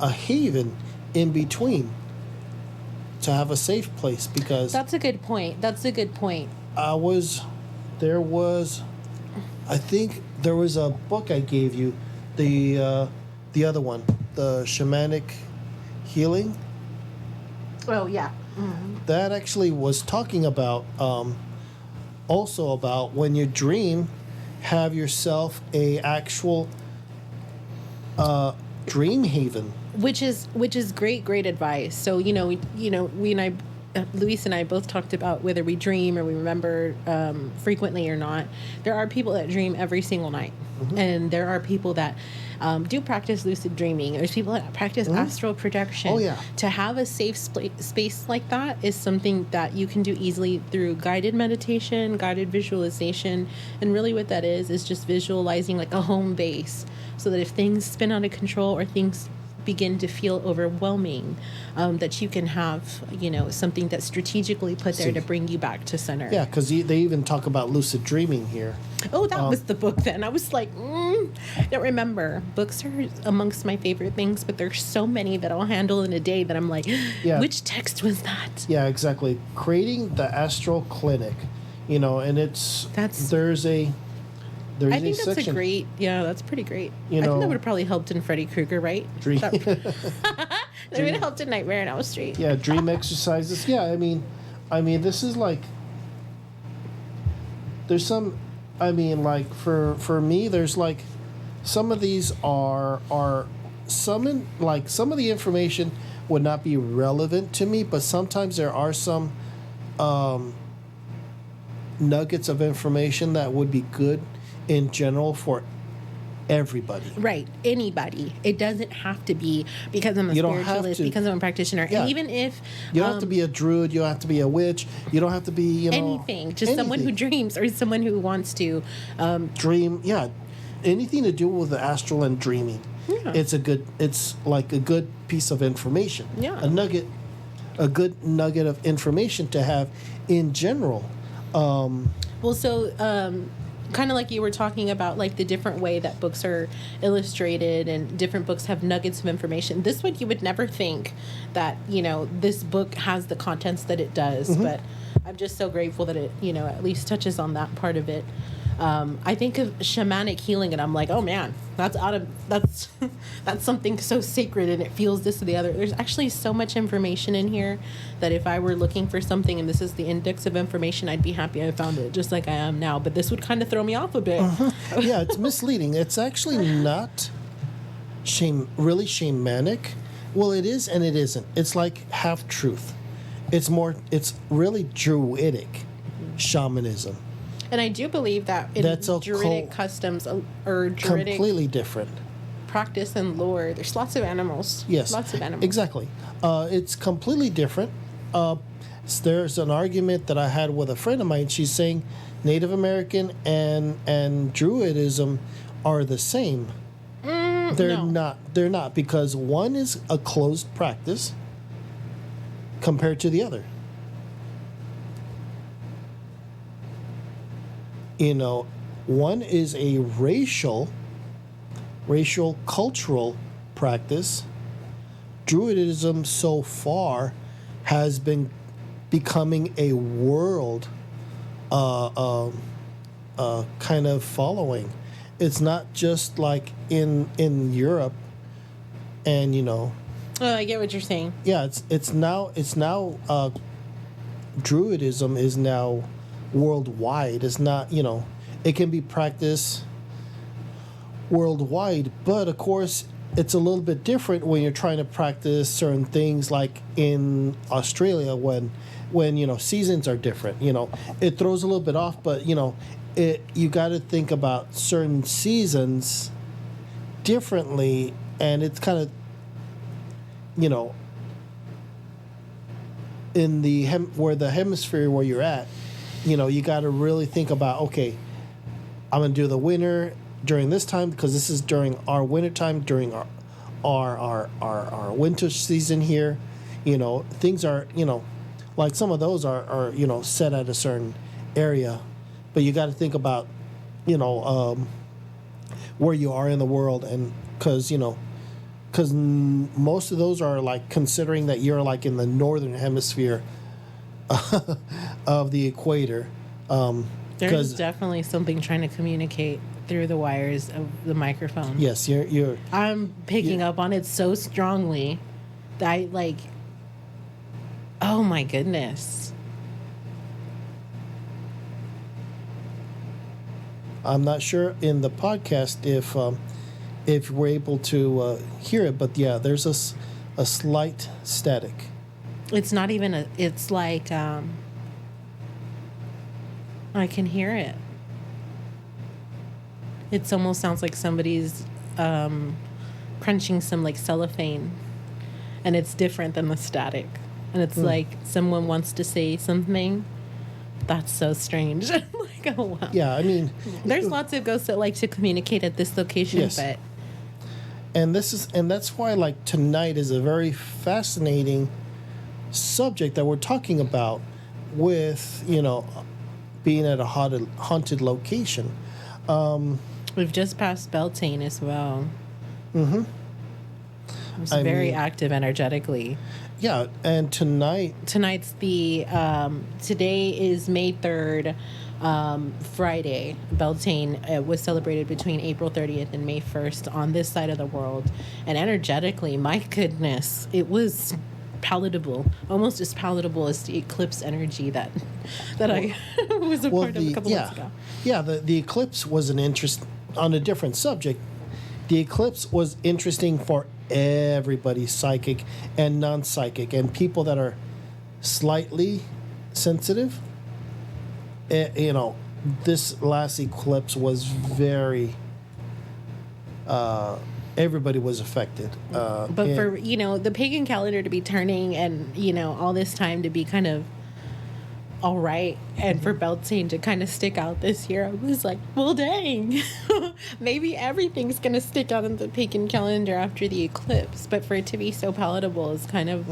haven in between to have a safe place. Because That's a good point. I think there was a book I gave you, the other one, the shamanic healing. Oh, yeah. That actually was talking about also about when you dream, have yourself a actual dream haven. Which is great advice. So we and I, Luis and I both talked about whether we dream or we remember frequently or not. There are people that dream every single night, and there are people that do practice lucid dreaming. There's people that practice astral projection. Oh, yeah. To have a safe space like that is something that you can do easily through guided meditation, guided visualization, and really what that is just visualizing like a home base, so that if things spin out of control or things begin to feel overwhelming, that you can have something that's strategically put there to bring you back to center. Yeah, because they even talk about lucid dreaming here. Oh, that was the book then. I was like, I don't remember. Books are amongst my favorite things, but there's so many that I'll handle in a day that I'm like, which text was that? Yeah, exactly. Creating the astral clinic, and I think that's section. that's pretty great. You I think know- that would have probably helped in Freddy Krueger, right? Dream. That would have helped in Nightmare on Elm Street. Yeah, dream exercises. Yeah, I mean, this is like, there's some, for me, there's like, some of these are some of the information would not be relevant to me, but sometimes there are some nuggets of information that would be good in general for everybody. Right. Anybody. It doesn't have to be because I'm a You don't have spiritualist, to. because I'm a practitioner. Yeah. And even if You don't have to be a druid. You don't have to be a witch. You don't have to be, anything, just someone who anything. dreams or someone who wants to Dream. Yeah. anything to do with the astral and dreaming, Yeah. it's like a good piece of information. Yeah. A good nugget of information to have in general. Well, so kind of like you were talking about, like the different way that books are illustrated and different books have nuggets of information. This one, you would never think that, this book has the contents that it does, but I'm just so grateful that it, at least touches on that part of it. I think of shamanic healing and I'm like, oh man, that's that's something so sacred and it feels this or the other. There's actually so much information in here that if I were looking for something and this is the index of information, I'd be happy I found it just like I am now. But this would kind of throw me off a bit. Yeah, it's misleading. It's actually not really shamanic. Well, it is and it isn't. It's like half truth. It's really druidic shamanism. And I do believe that in That's a Druidic customs or Druidic completely different. practice and lore, there's lots of animals. Yes, Lots of animals. exactly. It's completely different. There's an argument that I had with a friend of mine. She's saying Native American and Druidism are the same. They're no. not. They're not, because one is a closed practice compared to the other. One is a racial cultural practice. Druidism so far has been becoming a world kind of following. It's not just like in Europe, and Oh, I get what you're saying. yeah, it's now Druidism is now worldwide. It's not, it can be practiced worldwide, but of course it's a little bit different when you're trying to practice certain things, like in Australia when seasons are different. It throws a little bit off, but you got to think about certain seasons differently, and it's kind of in the hemisphere where you're at, you got to really think about, okay, I'm going to do the winter during this time because this is during our winter time, during our winter season here. Things are, like some of those are set at a certain area, but you got to think about, where you are in the world, and because most of those are like considering that you're like in the northern hemisphere of the equator. There's definitely something trying to communicate through the wires of the microphone. Yes, you're. I'm picking up on it so strongly that I like. Oh my goodness. I'm not sure in the podcast if we're able to hear it, but yeah, there's a slight static. It's not even it's like I can hear it. It almost sounds like somebody's crunching some like cellophane, and it's different than the static. And it's like someone wants to say something. That's so strange. I'm like, oh wow. Yeah, I mean, there's lots of ghosts that like to communicate at this location, yes. but and that's why like tonight is a very fascinating subject that we're talking about, with being at a haunted location. We've just passed Beltane as well. Mm-hmm. It's very active energetically. Yeah, and Tonight's the today is May 3rd, Friday. Beltane was celebrated between April 30th and May 1st on this side of the world, and energetically, my goodness, it was palatable, almost as palatable as the eclipse energy that I was a part of a couple months ago. Yeah, the eclipse was on a different subject. The eclipse was interesting for everybody, psychic and non-psychic, and people that are slightly sensitive. This last eclipse was very. Everybody was affected. But for the pagan calendar to be turning, and all this time to be kind of all right. And for Beltane to kind of stick out this year, I was like, well, dang. Maybe everything's going to stick out in the pagan calendar after the eclipse. But for it to be so palatable is kind of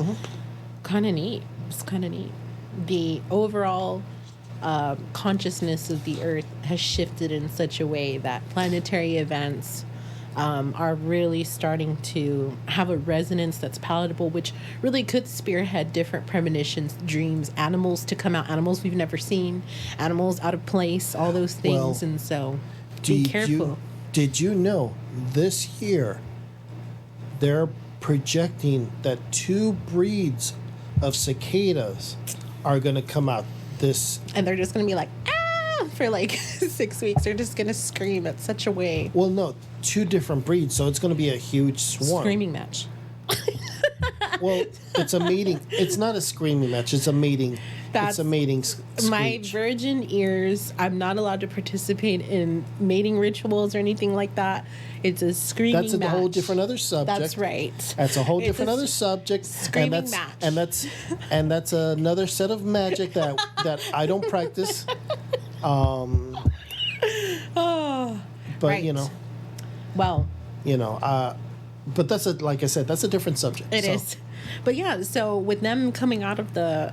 neat. It's kind of neat. The overall consciousness of the Earth has shifted in such a way that planetary events are really starting to have a resonance that's palatable, which really could spearhead different premonitions, dreams, animals to come out, animals we've never seen, animals out of place, all those things. Well, and so be careful. Did you know this year they're projecting that 2 breeds of cicadas are going to come out this... And they're just going to be like, ah, for like 6 weeks. They're just going to scream at such a way. Well, no, 2 different breeds, so it's going to be a huge swarm. Screaming match. Well, it's a mating. It's not a screaming match. It's a mating. It's a mating screech. My virgin ears, I'm not allowed to participate in mating rituals or anything like that. It's a screaming match. That's a whole different other subject. That's right. That's a whole different other subject. Screaming match. And that's another set of magic that I don't practice. But right. Well, but like I said, that's a different subject. It is. But yeah, so with them coming out of the,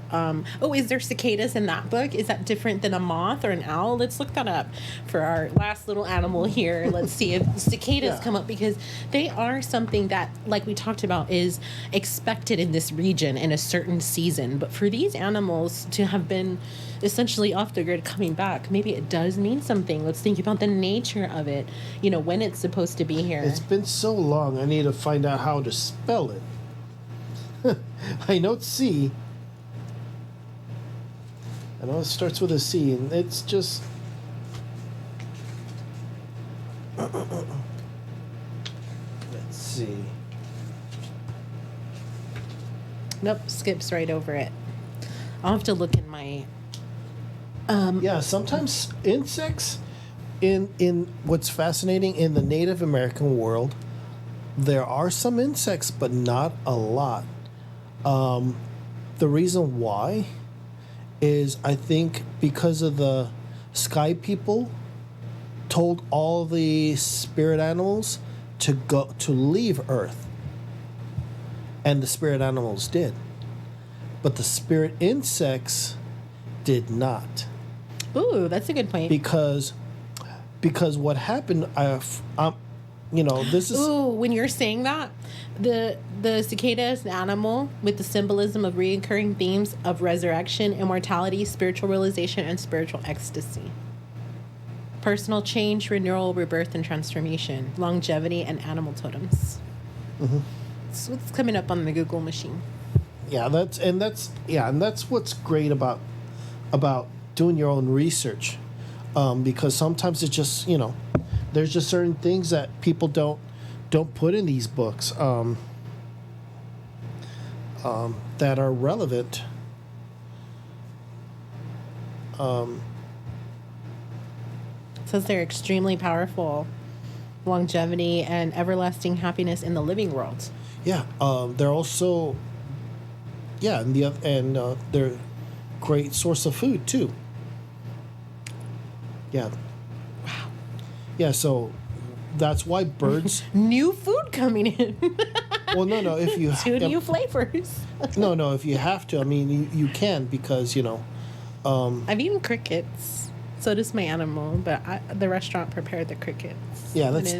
is there cicadas in that book? Is that different than a moth or an owl? Let's look that up for our last little animal here. Let's see if cicadas come up, because they are something that, like we talked about, is expected in this region in a certain season. But for these animals to have been essentially off the grid coming back, maybe it does mean something. Let's think about the nature of it, when it's supposed to be here. It's been so long, I need to find out how to spell it. I know it's C. I know it starts with a C, and it's just... Let's see. Nope, skips right over it. I'll have to look in my... Yeah, sometimes insects, in what's fascinating, in the Native American world, there are some insects, but not a lot. The reason why is, I think, because of the sky people told all the spirit animals to leave Earth, and the spirit animals did, but the spirit insects did not. Ooh, that's a good point. Because what happened, this is... Ooh, when you're saying that, the cicada is an animal with the symbolism of recurring themes of resurrection, immortality, spiritual realization, and spiritual ecstasy. Personal change, renewal, rebirth, and transformation, longevity, and animal totems. Mm-hmm. That's what's coming up on the Google machine. Yeah, that's what's great about doing your own research, because sometimes it's just there's just certain things that people don't put in these books that are relevant. It says they're extremely powerful, longevity and everlasting happiness in the living world. Yeah, they're also and they're great source of food too. Yeah. Wow. Yeah, so that's why birds... New food coming in. Well, no, if you... Two new flavors. No, if you have to, I mean, you can, because, I've eaten crickets. So does my animal, but the restaurant prepared the crickets. Yeah, that's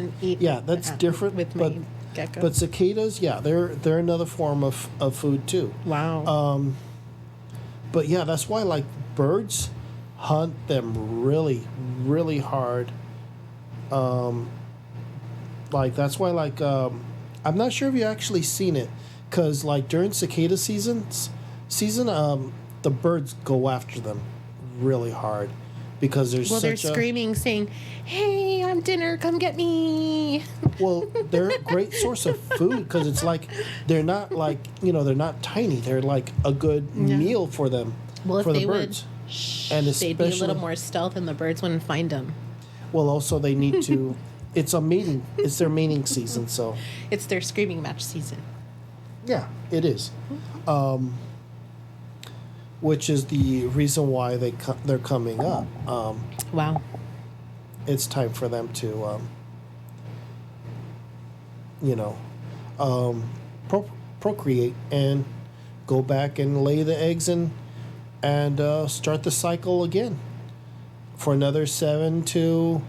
different. With my gecko. But cicadas, they're another form of food too. Wow. But yeah, that's why, like, birds hunt them really, really hard. Like, that's why, like, I'm not sure if you actually seen it, because, like, during cicada season, the birds go after them really hard, because they're screaming, saying, "Hey, I'm dinner, come get me." Well, they're a great source of food, because it's like, they're not like, they're not tiny. They're like a good meal for them, for the birds. They'd be a little more stealth and the birds wouldn't find them. Well, also they need to... It's their mating season, so... It's their screaming match season. Yeah, it is. which is the reason why they're coming up. Wow. It's time for them to, you know, um, procreate and go back and lay the eggs and start the cycle again for another 7 to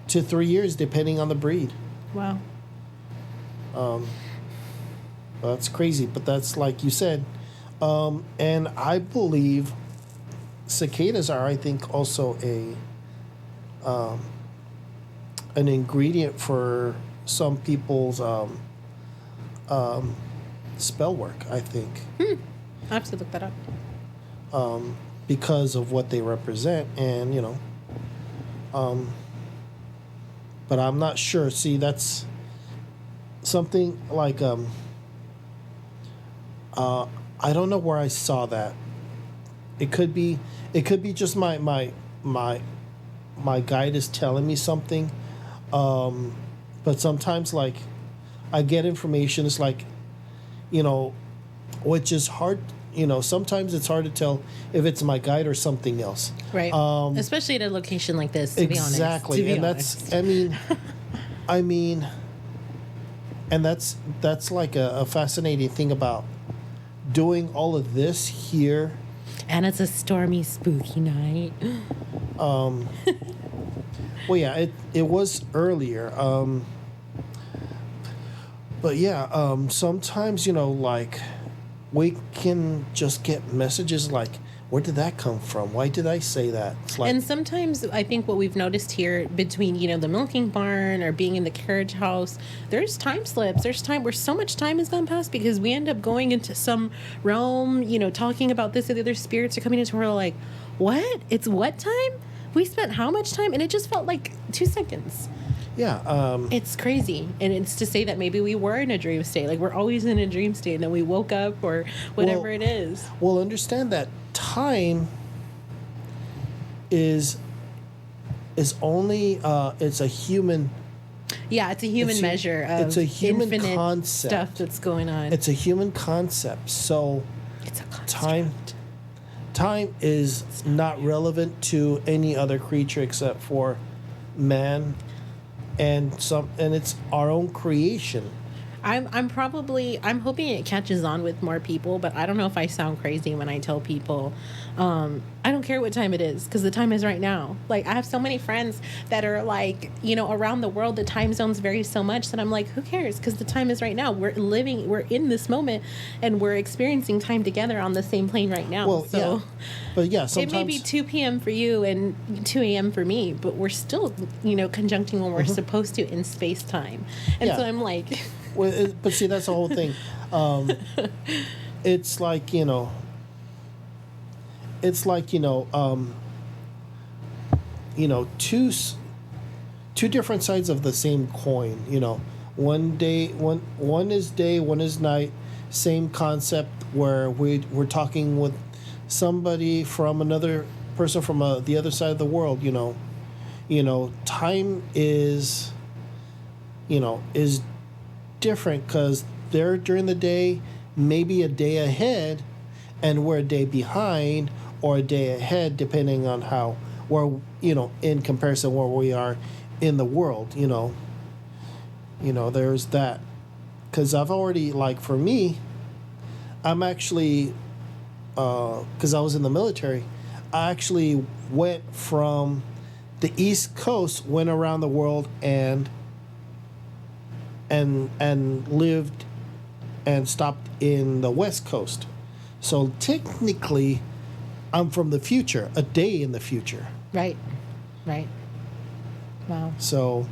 3 years, depending on the breed. Wow. That's crazy, but that's like you said. And I believe cicadas are, I think, also an ingredient for some people's spell work, I think. I have to look that up. Because of what they represent, and but I'm not sure. See, that's something like I don't know where I saw that. It could be just my guide is telling me something, but sometimes like I get information. It's like, which is hard. Sometimes it's hard to tell if it's my guide or something else. Right. Especially at a location like this, to exactly. be honest. And that's, I mean, and that's like a fascinating thing about doing all of this here. And it's a stormy, spooky night. Well, yeah, it was earlier. But yeah, sometimes, like, we can just get messages like, where did that come from? Why did I say that? It's like, and sometimes I think what we've noticed here between, the milking barn or being in the carriage house, there's time slips. There's time where so much time has gone past because we end up going into some realm, talking about this and the other spirits are coming into, we're like, what? It's what time? We spent how much time? And it just felt like 2 seconds. Yeah. It's crazy. And it's to say that maybe we were in a dream state. Like, we're always in a dream state and then we woke up or whatever it is. Well, understand that time is only it's a human. Yeah, it's a human measure of it's a human infinite concept. Stuff that's going on. It's a human concept. So it's a construct. Time is not relevant to any other creature except for man, and it's our own creation. I'm hoping it catches on with more people, but I don't know if I sound crazy when I tell people I don't care what time it is because the time is right now. Like, I have so many friends that are like, around the world, the time zones vary so much that I'm like, who cares? Because the time is right now. We're in this moment and we're experiencing time together on the same plane right now. Well, so yeah. But yeah, sometimes it may be 2 p.m. for you and 2 a.m. for me, but we're still, conjuncting when we're supposed to in space time. And so I'm like... Well, but see, that's the whole thing. It's like, two different sides of the same coin. One is day, one is night. Same concept where we're talking with somebody from another person from the other side of the world. Time is different because they're during the day maybe a day ahead and we're a day behind or a day ahead depending on how we're in comparison where we are in the world. There's that, because I've already, like, for me, I'm actually because I was in the military, I actually went from the East Coast, went around the world and lived and stopped in the West Coast. So technically, I'm from the future, a day in the future. Right. Wow. So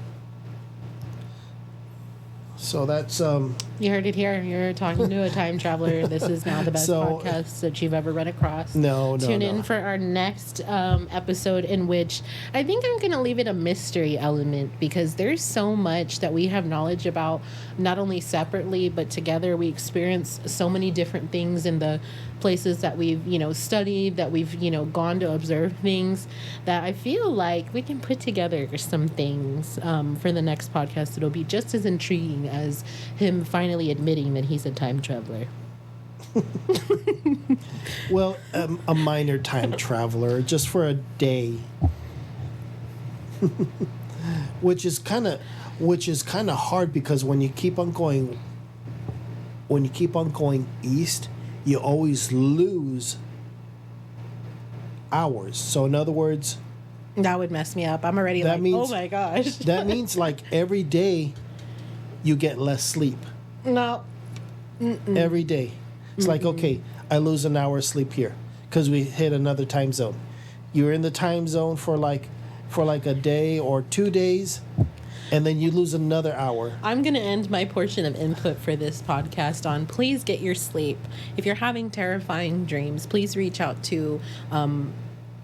that's you heard it here. You're talking to a time traveler. This is now the best podcast that you've ever run across. Tune in for our next episode, in which I think I'm going to leave it a mystery element, because there's so much that we have knowledge about, not only separately but together. We experience so many different things in the places that we've studied, that we've gone to observe things, that I feel like we can put together some things for the next podcast. It'll be just as intriguing as him finally admitting that he's a time traveler. Well, a minor time traveler, just for a day, which is kind of hard because when you keep on going east, you always lose hours. So in other words, That would mess me up. I'm already That like, means- oh my gosh. that means like every day you get less sleep. No. Every day. It's like, okay, I lose an hour of sleep here because we hit another time zone. You're in the time zone for like a day or 2 days, and then you lose another hour. I'm going to end my portion of input for this podcast on please get your sleep. If you're having terrifying dreams, please reach out to,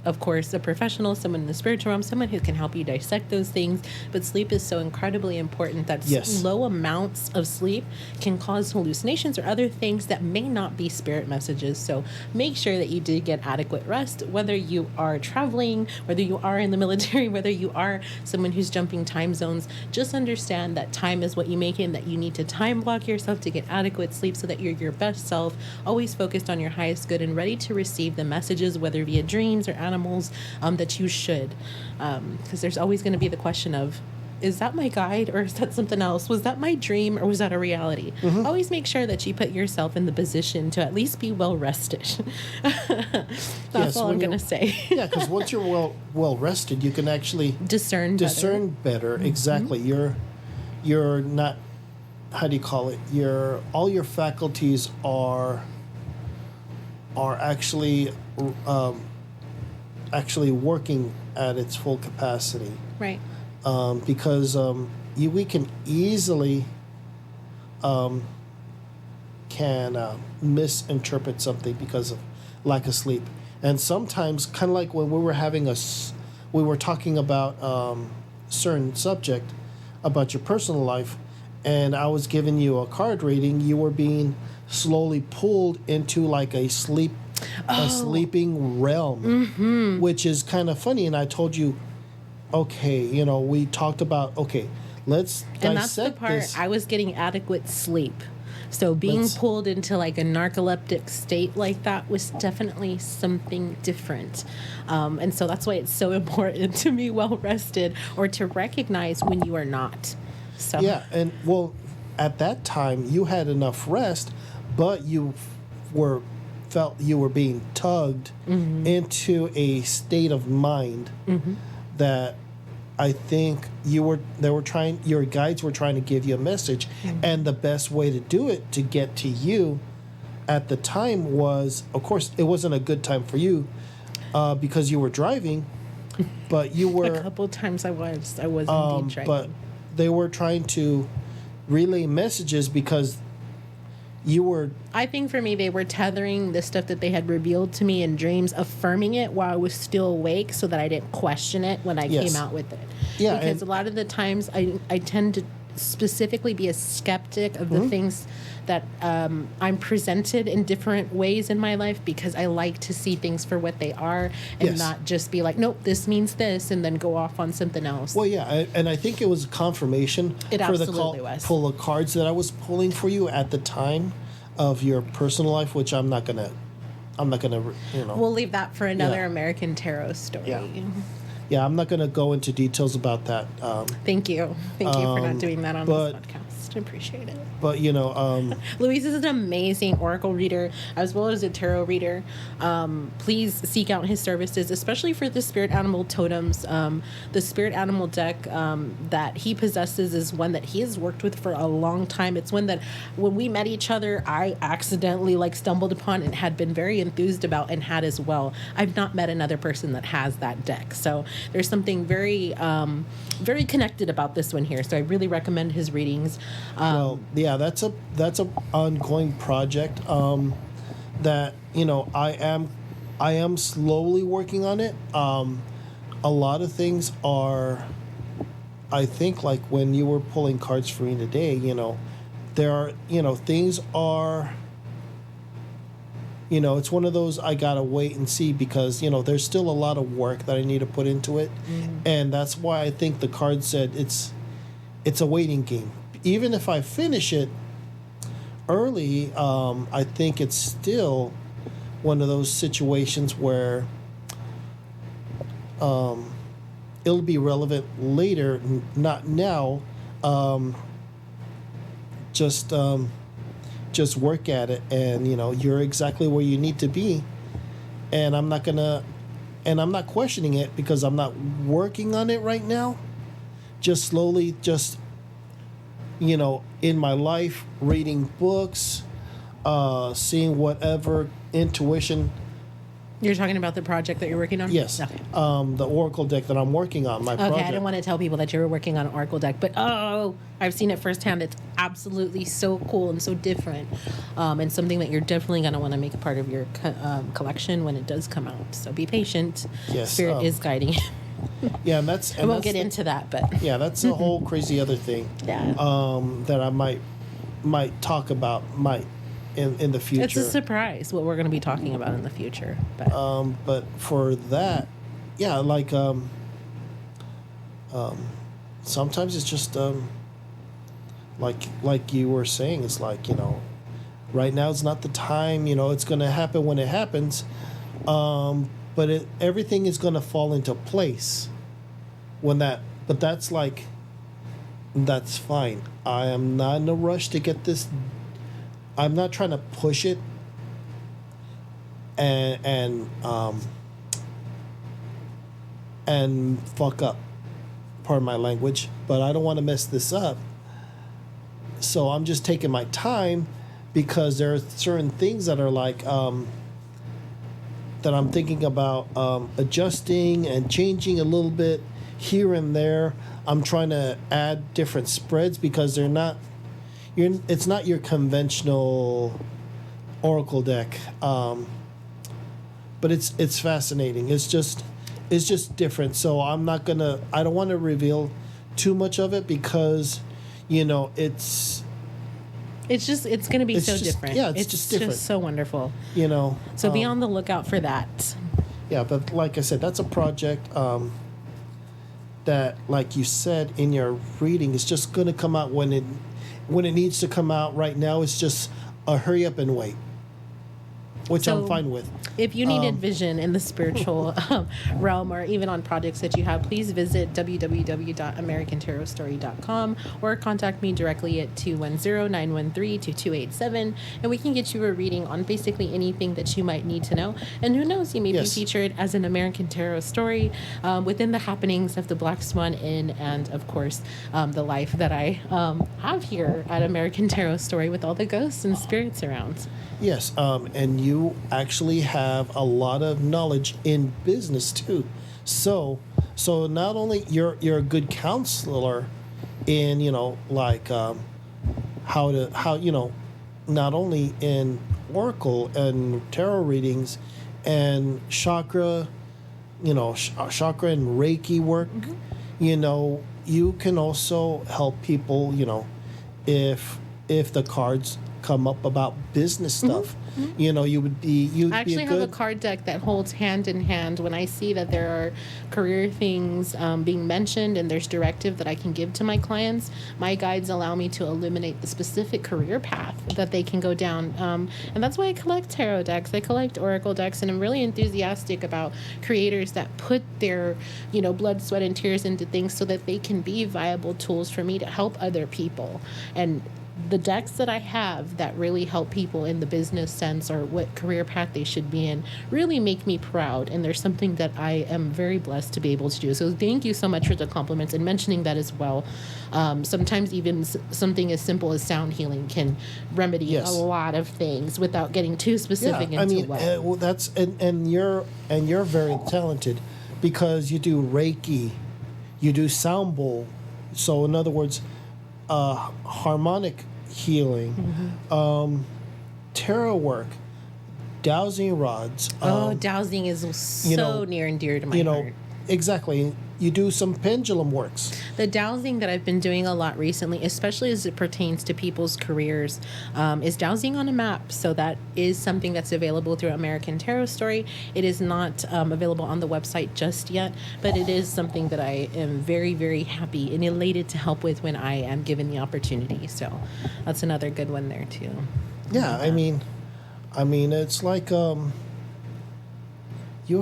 of course, a professional, someone in the spiritual realm, someone who can help you dissect those things. But sleep is so incredibly important that Yes. low amounts of sleep can cause hallucinations or other things that may not be spirit messages. So make sure that you do get adequate rest, whether you are traveling, whether you are in the military, whether you are someone who's jumping time zones. Just understand that time is what you make it and that you need to time block yourself to get adequate sleep so that you're your best self, always focused on your highest good and ready to receive the messages, whether via dreams or animals, that you should. Because there's always going to be the question of, is that my guide or is that something else? Was that my dream or was that a reality? Always make sure that you put yourself in the position to at least be well rested. That's all I'm going to say. Yeah, because once you're well rested, you can actually Discern better. Exactly. You're not, how do you call it? All your faculties are actually working at its full capacity. Right. Because we can easily misinterpret something because of lack of sleep. And sometimes, kind of like when we were talking about certain subject about your personal life, and I was giving you a card reading, you were being slowly pulled into like a sleeping realm, which is kind of funny. And I told you, okay, we talked about, okay, let's dissect And that's the part, this. I was getting adequate sleep. So being pulled into like a narcoleptic state like that was definitely something different. And so that's why it's so important to be well rested or to recognize when you are not. So Yeah, and well, at that time you had enough rest, but you felt you were being tugged into a state of mind that I think your guides were trying to give you a message, and the best way to do it to get to you at the time was, of course, it wasn't a good time for you because you were driving, but you were a couple times I was indeed driving. but they were trying to relay messages because you were. I think for me, they were tethering the stuff that they had revealed to me in dreams, affirming it while I was still awake so that I didn't question it when I came out with it. Yeah, because a lot of the times I tend to specifically be a skeptic of the things that I'm presented in different ways in my life because I like to see things for what they are and not just be like, nope, this means this, and then go off on something else. Well, yeah, and I think it was confirmation It for the absolutely was. pull of cards that I was pulling for you at the time of your personal life, which I'm not gonna, We'll leave that for another Yeah. American Tarot story. Yeah, I'm not gonna go into details about that. Thank you for not doing that on but- this podcast. I appreciate it. But Louise is an amazing oracle reader as well as a tarot reader. Please seek out his services, especially for the spirit animal totems. The spirit animal deck that he possesses is one that he has worked with for a long time. It's one that when we met each other, I accidentally stumbled upon and had been very enthused about and had as well. I've not met another person that has that deck. So there's something very, very connected about this one here. So I really recommend his readings. well, yeah, that's a ongoing project that I am slowly working on it. A lot of things are, I think, like when you were pulling cards for me today, there are, things are, it's one of those I gotta wait and see because, there's still a lot of work that I need to put into it. And that's why I think the card said it's a waiting game. Even if I finish it, early, I think it's still one of those situations where it'll be relevant later, not now. Um, just just work at it, and you're exactly where you need to be. And I'm not questioning it because I'm not working on it right now. Just slowly, just in my life, reading books, seeing whatever intuition. You're talking about the project that you're working on? Yes. Okay. The Oracle deck that I'm working on, my Okay, project. I didn't want to tell people that you were working on an Oracle deck, but I've seen it firsthand. It's absolutely so cool and so different, and something that you're definitely going to want to make a part of your collection when it does come out. So be patient. Yes, Spirit is guiding you. Yeah, and that's. I won't get into that, but Yeah, that's a whole crazy other thing. Yeah. That I might talk about in the future. It's a surprise what we're going to be talking about in the future. But for that, yeah, like sometimes it's just like you were saying, it's like right now it's not the time. It's going to happen when it happens, but everything is going to fall into place when that. But that's fine. I am not in a rush to get this. I'm not trying to push it and fuck up. Pardon my language, but I don't want to mess this up. So I'm just taking my time because there are certain things that are that I'm thinking about adjusting and changing a little bit here and there. I'm trying to add different spreads because they're not. It's not your conventional Oracle deck, but it's fascinating. It's just different. So I don't want to reveal too much of it because, it's going to be so different. Yeah, it's just different. Just so wonderful. So be on the lookout for that. Yeah, but like I said, that's a project that, like you said in your reading, is just going to come out when it needs to come out. Right now, it's just a hurry up and wait, which I'm fine with. If you needed vision in the spiritual realm or even on projects that you have, please visit www.americantarotstory.com or contact me directly at 210-913-2287, and we can get you a reading on basically anything that you might need to know. And who knows, you may be featured as an American Tarot story within the happenings of the Black Swan Inn and, of course, the life that I have here at American Tarot Story with all the ghosts and spirits around. Yes, and you actually have a lot of knowledge in business too. So not only you're a good counselor in not only in oracle and tarot readings and chakra chakra and Reiki work. You can also help people. If the cards come up about business stuff. You would be I actually have a card deck that holds hand in hand when I see that there are career things being mentioned and there's directive that I can give to my clients. My guides allow me to illuminate the specific career path that they can go down. And that's why I collect tarot decks. I collect oracle decks, and I'm really enthusiastic about creators that put their, blood, sweat, and tears into things so that they can be viable tools for me to help other people. And the decks that I have that really help people in the business sense or what career path they should be in really make me proud. And there's something that I am very blessed to be able to do. So thank you so much for the compliments and mentioning that as well. Sometimes even something as simple as sound healing can remedy a lot of things without getting too specific into well, that's and you're very talented because you do Reiki, you do sound bowl. So in other words, harmonic healing, tarot work, dowsing rods. Dowsing is so near and dear to my heart. Exactly. you do some pendulum works. The dowsing that I've been doing a lot recently, especially as it pertains to people's careers, is dowsing on a map. So that is something that's available through American Tarot Story. It is not available on the website just yet, but it is something that I am very, very happy and elated to help with when I am given the opportunity. So that's another good one there too. Yeah, I mean, it's like you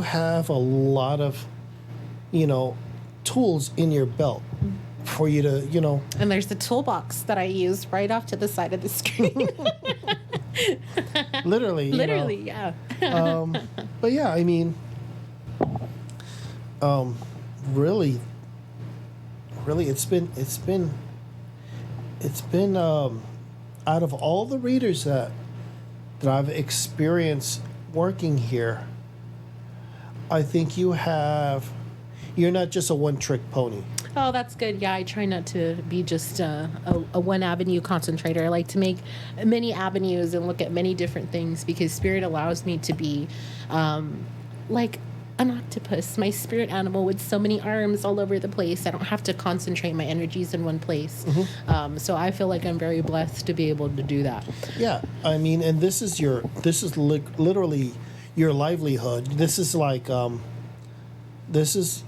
have a lot of, tools in your belt for you to. And there's the toolbox that I use right off to the side of the screen. Literally. Literally, yeah. But yeah, I mean, really, it's been out of all the readers that I've experienced working here, I think you're not just a one-trick pony. Oh, that's good. Yeah, I try not to be just a one avenue concentrator. I like to make many avenues and look at many different things because spirit allows me to be like an octopus, my spirit animal with so many arms all over the place. I don't have to concentrate my energies in one place. So I feel like I'm very blessed to be able to do that. Yeah, I mean, and this is literally your livelihood. This is like this is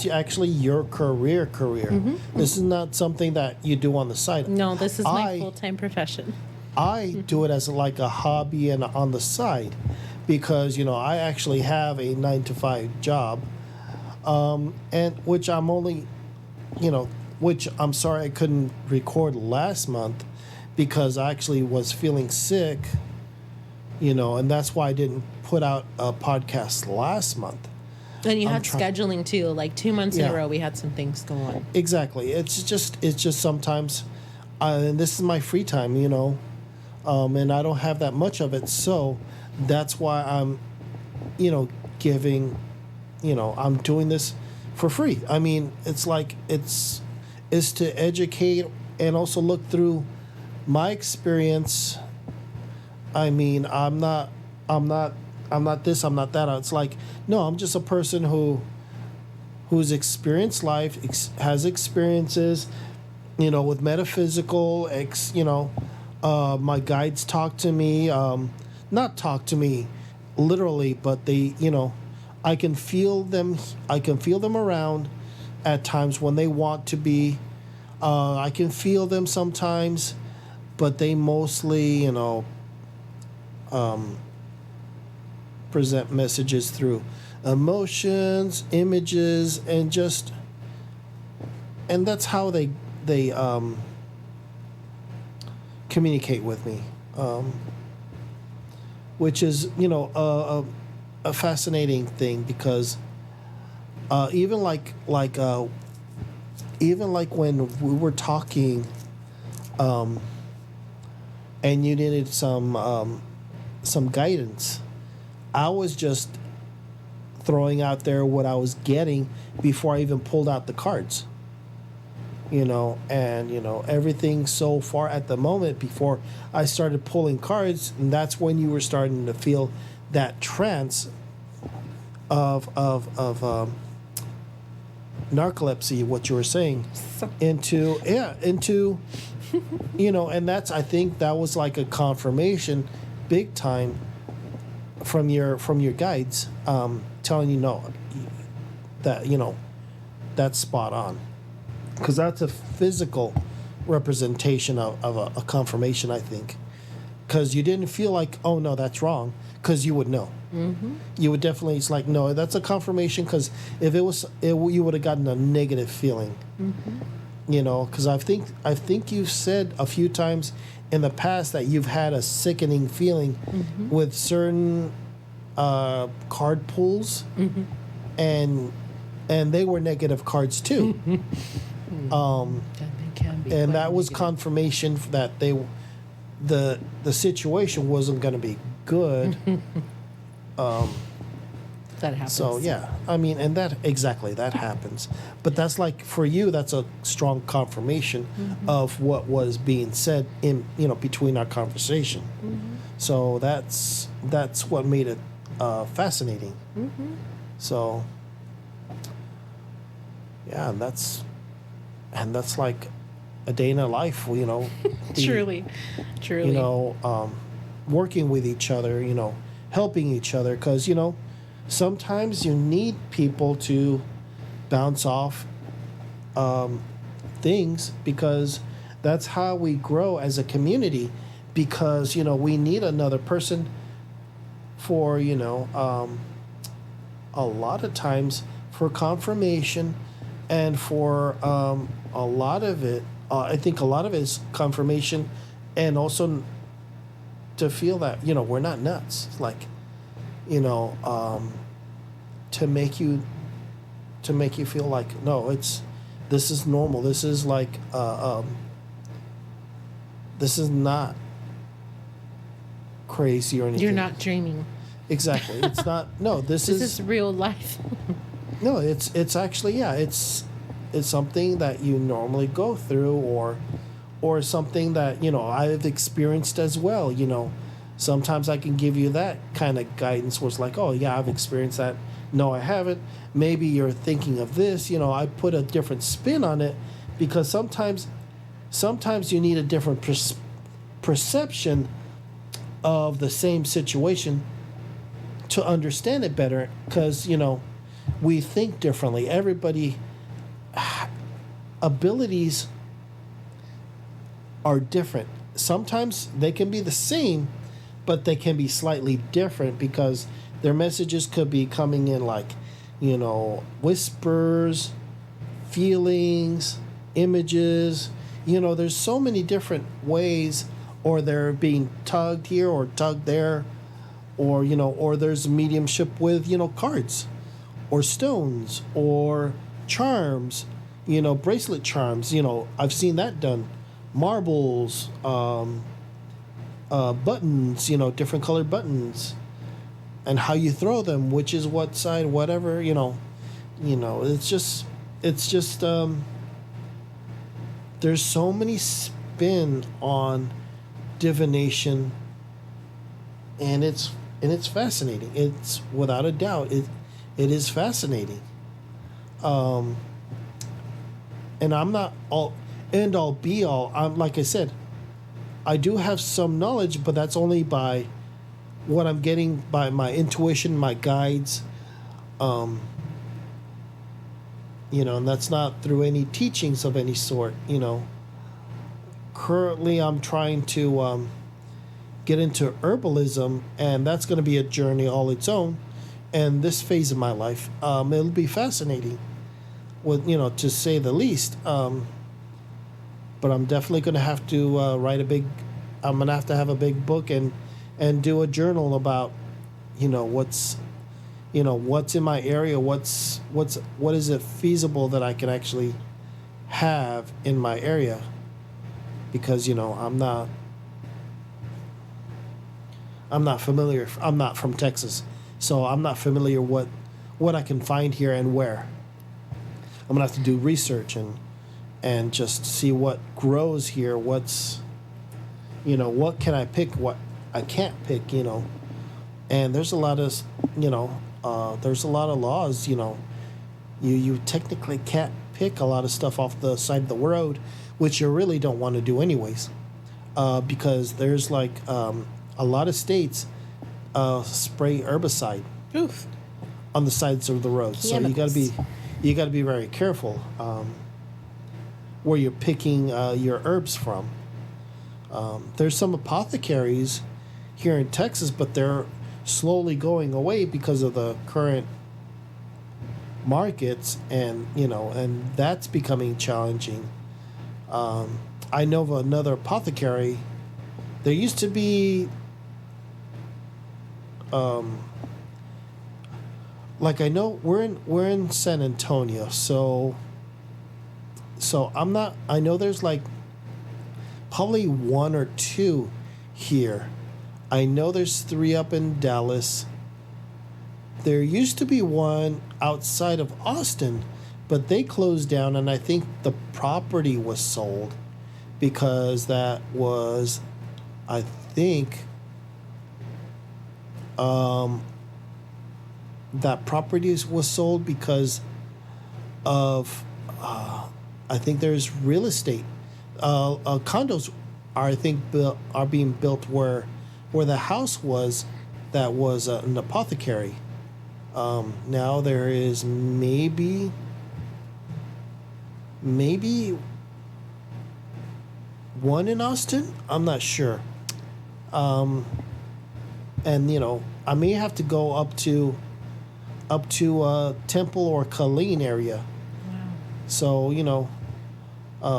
actually your career. This is not something that you do on the side. No, this is my full-time profession. I do it as like a hobby and on the side because I actually have a 9-to-5 job, and which I'm only, which I'm sorry I couldn't record last month because I actually was feeling sick, and that's why I didn't put out a podcast last month. And you had scheduling too, like 2 months in a row we had some things go on. Exactly. It's just sometimes, and this is my free time, and I don't have that much of it, so that's why I'm, giving, I'm doing this for free. I mean, it's like it's to educate and also look through my experience. I mean, I'm not this, I'm not that. It's like, no, I'm just a person who's experienced life, has experiences, with metaphysical, my guides talk to me, not talk to me literally, but they, I can feel them around at times when they want to be. I can feel them sometimes, but they mostly, present messages through emotions, images, and that's how they communicate with me, which is a fascinating thing because even like when we were talking, and you needed some guidance, I was just throwing out there what I was getting before I even pulled out the cards. Everything so far at the moment before I started pulling cards, and that's when you were starting to feel that trance of narcolepsy, what you were saying, into and that's, I think that was like a confirmation big time from your guides, telling you no, that that's spot on, because that's a physical representation of a confirmation, I think, because you didn't feel like, oh no, that's wrong, because you would know. You would definitely, it's like, no, that's a confirmation, because if you would have gotten a negative feeling. Because I think you've said a few times in the past that you've had a sickening feeling with certain card pulls, and they were negative cards too. And that was confirmation that the situation wasn't going to be good. That happens. So yeah, I mean, and that happens. But that's like, for you, that's a strong confirmation of what was being said in between our conversation. So that's what made it fascinating. So Yeah, and that's like a day in a life. The, Truly, you truly. know, working with each other. Helping each other because sometimes you need people to bounce off things because that's how we grow as a community because we need another person for a lot of times for confirmation and for a lot of it I think a lot of it is confirmation and also to feel that we're not nuts like you know to make you feel like no this is normal this is like this is not crazy or anything. You're not dreaming. Exactly. It's not. No, this This is is real life. no. It's actually yeah. It's something that you normally go through, or something that I've experienced as well. Sometimes I can give you that kind of guidance. Was like, oh yeah, I've experienced that. No, I haven't. Maybe you're thinking of this. I put a different spin on it because sometimes you need a different perception of the same situation to understand it better because we think differently everybody abilities are different sometimes they can be the same but they can be slightly different because their messages could be coming in like whispers feelings images there's so many different ways or they're being tugged here or tugged there or there's mediumship with cards or stones or charms bracelet charms I've seen that done marbles buttons different colored buttons and how you throw them which is what side whatever it's just there's so many spin on divination and it's fascinating. It's without a doubt it is fascinating. And I'm not all end all be all. I'm like I said, I do have some knowledge, but that's only by what I'm getting by my intuition, my guides. And that's not through any teachings of any sort. Currently, I'm trying to get into herbalism, and that's going to be a journey all its own. And this phase of my life, it'll be fascinating, with to say the least. But I'm definitely going to have to write a big. I'm going to have a big book and do a journal about, what's in my area, what is it feasible that I can actually have in my area, because I'm not familiar. I'm not from Texas, so I'm not familiar what I can find here and where. I'm gonna have to do research and just see what grows here. What can I pick? What I can't pick. And there's a lot of there's a lot of laws. You technically can't pick a lot of stuff off the side of the road, which you really don't want to do anyways, because there's like a lot of states spray herbicide Oof. on the sides of the road. So Chemicals. you gotta be very careful where you're picking your herbs from. There's some apothecaries here in Texas, but they're slowly going away because of the current markets, and that's becoming challenging. I know of another apothecary. There used to be like I know we're in San Antonio, so I know there's like probably one or two here. I know there's 3 up in Dallas. There used to be one outside of Austin, but they closed down, and I think the property was sold because that was, I think, that property was sold because of I think there's real estate. Condos are, I think, are being built where the house was, that was an apothecary. Now there is maybe one in Austin. I'm not sure. And I may have to go up to Temple or Colleen area. Wow. So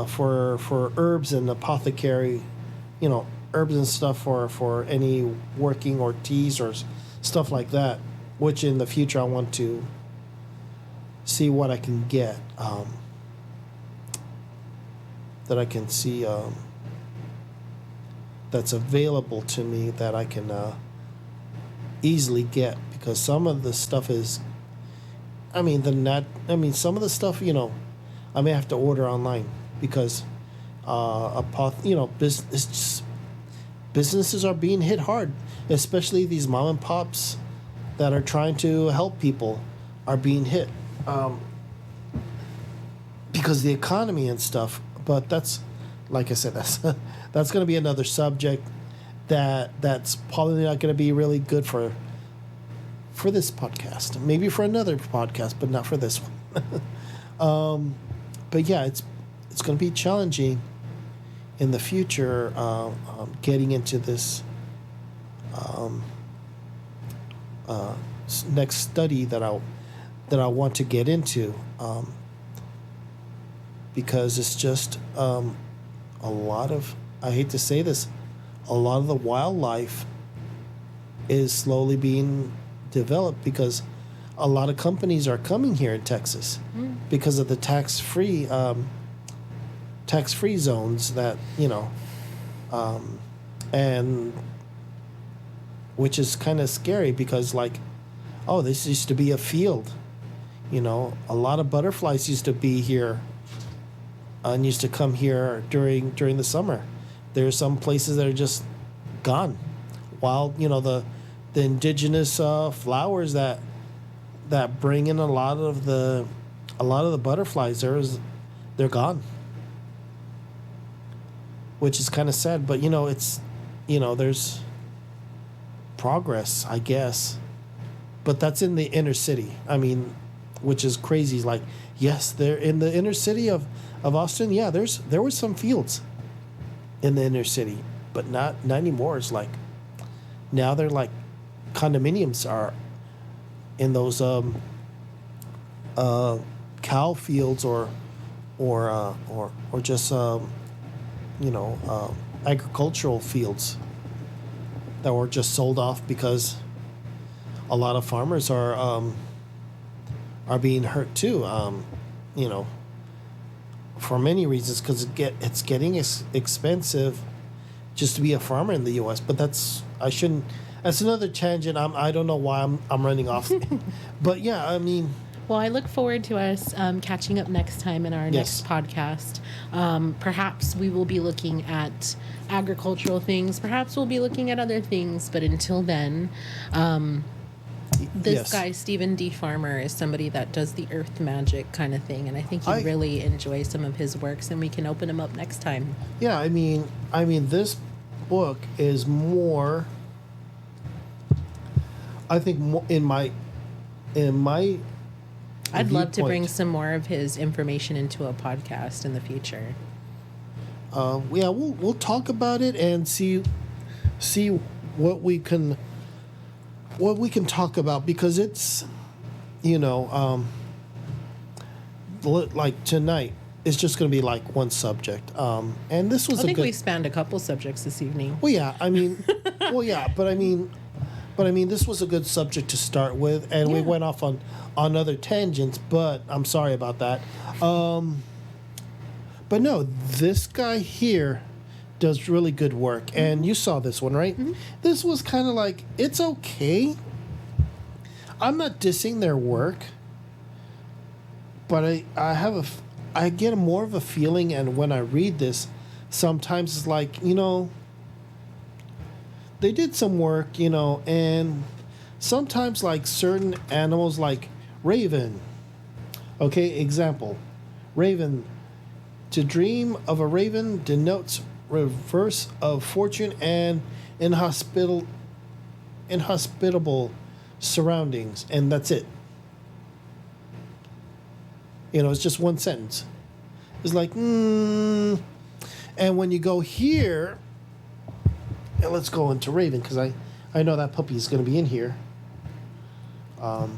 for herbs and apothecary, herbs and stuff for any working or teas or stuff like that. Which in the future I want to see what I can get. That I can see that's available to me that I can easily get, because some of the stuff is, some of the stuff I may have to order online, because businesses are being hit hard, especially these mom and pops that are trying to help people are being hit because the economy and stuff. But that's, like I said, that's going to be another subject that's probably not going to be really good for this podcast. Maybe for another podcast, but not for this one. But yeah, it's going to be challenging in the future, getting into this next study that I want to get into, because it's just a lot of, I hate to say this, a lot of the wildlife is slowly being developed, because a lot of companies are coming here in Texas because of the tax-free zones that and which is kind of scary, because this used to be a field, a lot of butterflies used to be here and used to come here during the summer. There's some places that are just gone, while the indigenous flowers that bring in a lot of the butterflies, they're gone, which is kind of sad. But it's there's progress, I guess, but that's in the inner city. Which is crazy. Yes, they're in the inner city of Austin. Yeah, there were some fields in the inner city, but not anymore. It's now they're condominiums are in those cow fields or just agricultural fields that were just sold off, because a lot of farmers are being hurt too. For many reasons, because it's getting expensive just to be a farmer in the U.S. But that's another tangent. I don't know why I'm running off. But yeah, Well, I look forward to us catching up next time in our Yes. next podcast. Perhaps we will be looking at agricultural things. Perhaps we'll be looking at other things. But until then, this Yes. guy, Stephen D. Farmer, is somebody that does the earth magic kind of thing. And I think you I- really enjoy some of his works, and we can open him up next time. Yeah, this book is more, I think, more in my I'd love to bring viewpoint. some more of his information into a podcast in the future. Yeah, we'll talk about it and see what we can talk about, because it's like tonight it's just going to be one subject, and this was I a think good. we spanned a couple subjects this evening. Well, yeah, but this was a good subject to start with, and we Yeah. went off on other tangents, but I'm sorry about that. But no, this guy here does really good work, and you saw this one, right? This was kind of it's okay. I'm not dissing their work, but I get more of a feeling, and when I read this, sometimes it's they did some work, and sometimes certain animals, like Raven. Okay, example, Raven To dream of a raven denotes reverse of fortune and inhospitable surroundings, and that's it. It's just one sentence. It's like, and when you go here, and let's go into Raven, because I know that puppy is going to be in here. No,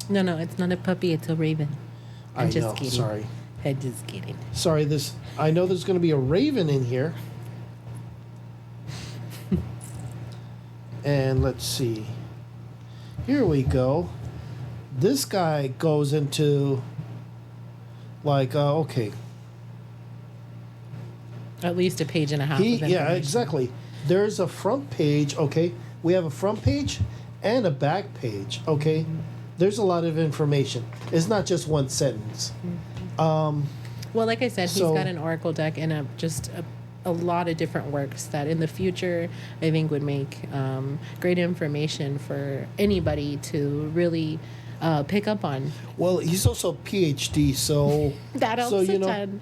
it's not a puppy, it's a raven. I'm just kidding. Sorry. I'm just kidding. Sorry, I know there's going to be a raven in here. And let's see. Here we go. This guy goes into, like, okay. At least a page and a half of information. Yeah, exactly. There's a front page, okay? We have a front page and a back page, okay? Mm-hmm. There's a lot of information. It's not just one sentence. Mm-hmm. Well, like I said, he's got an oracle deck and a lot of different works that in the future I think would make great information for anybody to really pick up on. Well, he's also a PhD, so that helps a ton.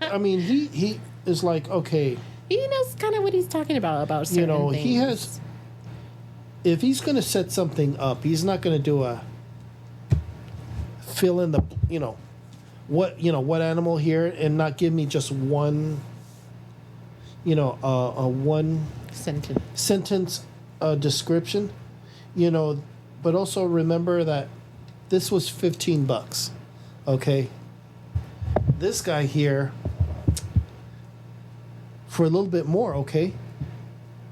I mean, he is like, okay, he knows kind of what he's talking about certain things. He has. If he's going to set something up, he's not going to do a fill in the what animal here and not give me just one one sentence description, but also remember that this was $15, okay? This guy here, for a little bit more, okay?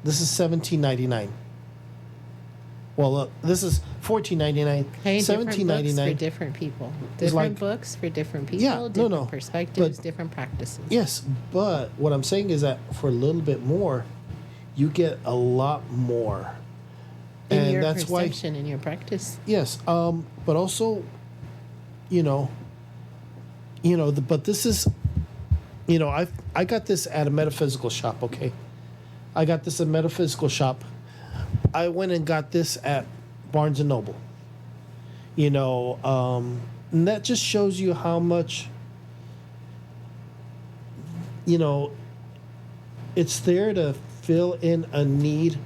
This is $17.99. Well, this is $14.99. Hey, $17.99 for different people. Different books for different people. Different perspectives, different practices. Yes, but what I'm saying is that for a little bit more, you get a lot more. In your perception, in your practice. Yes, but also, but this is, I got this at a metaphysical shop. Okay, I got this at a metaphysical shop. I went and got this at Barnes and Noble. And that just shows you how much, it's there to fill in a need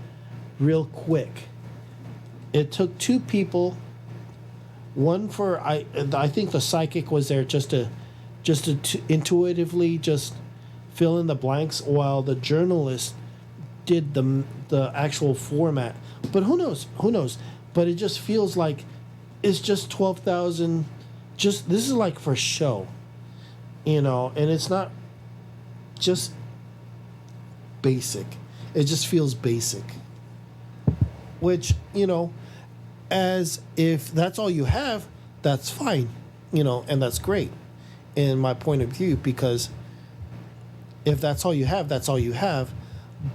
real quick. It took two people, one for, I think the psychic was there just to intuitively just fill in the blanks, while the journalist did the actual format. But who knows? But it just feels like it's just 12,000. This is like for show, and it's not just basic. It just feels basic. Which, as if that's all you have, that's fine, and that's great in my point of view, because if that's all you have, that's all you have.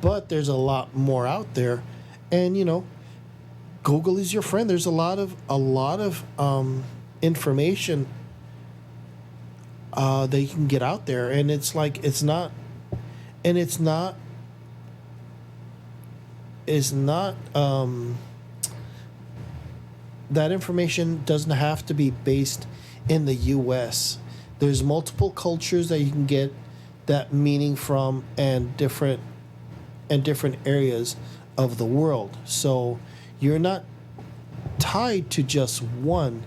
But there's a lot more out there, and Google is your friend. There's a lot of information that you can get out there, and it's not that information doesn't have to be based in the U.S. There's multiple cultures that you can get that meaning from, and different areas of the world. So you're not tied to just one.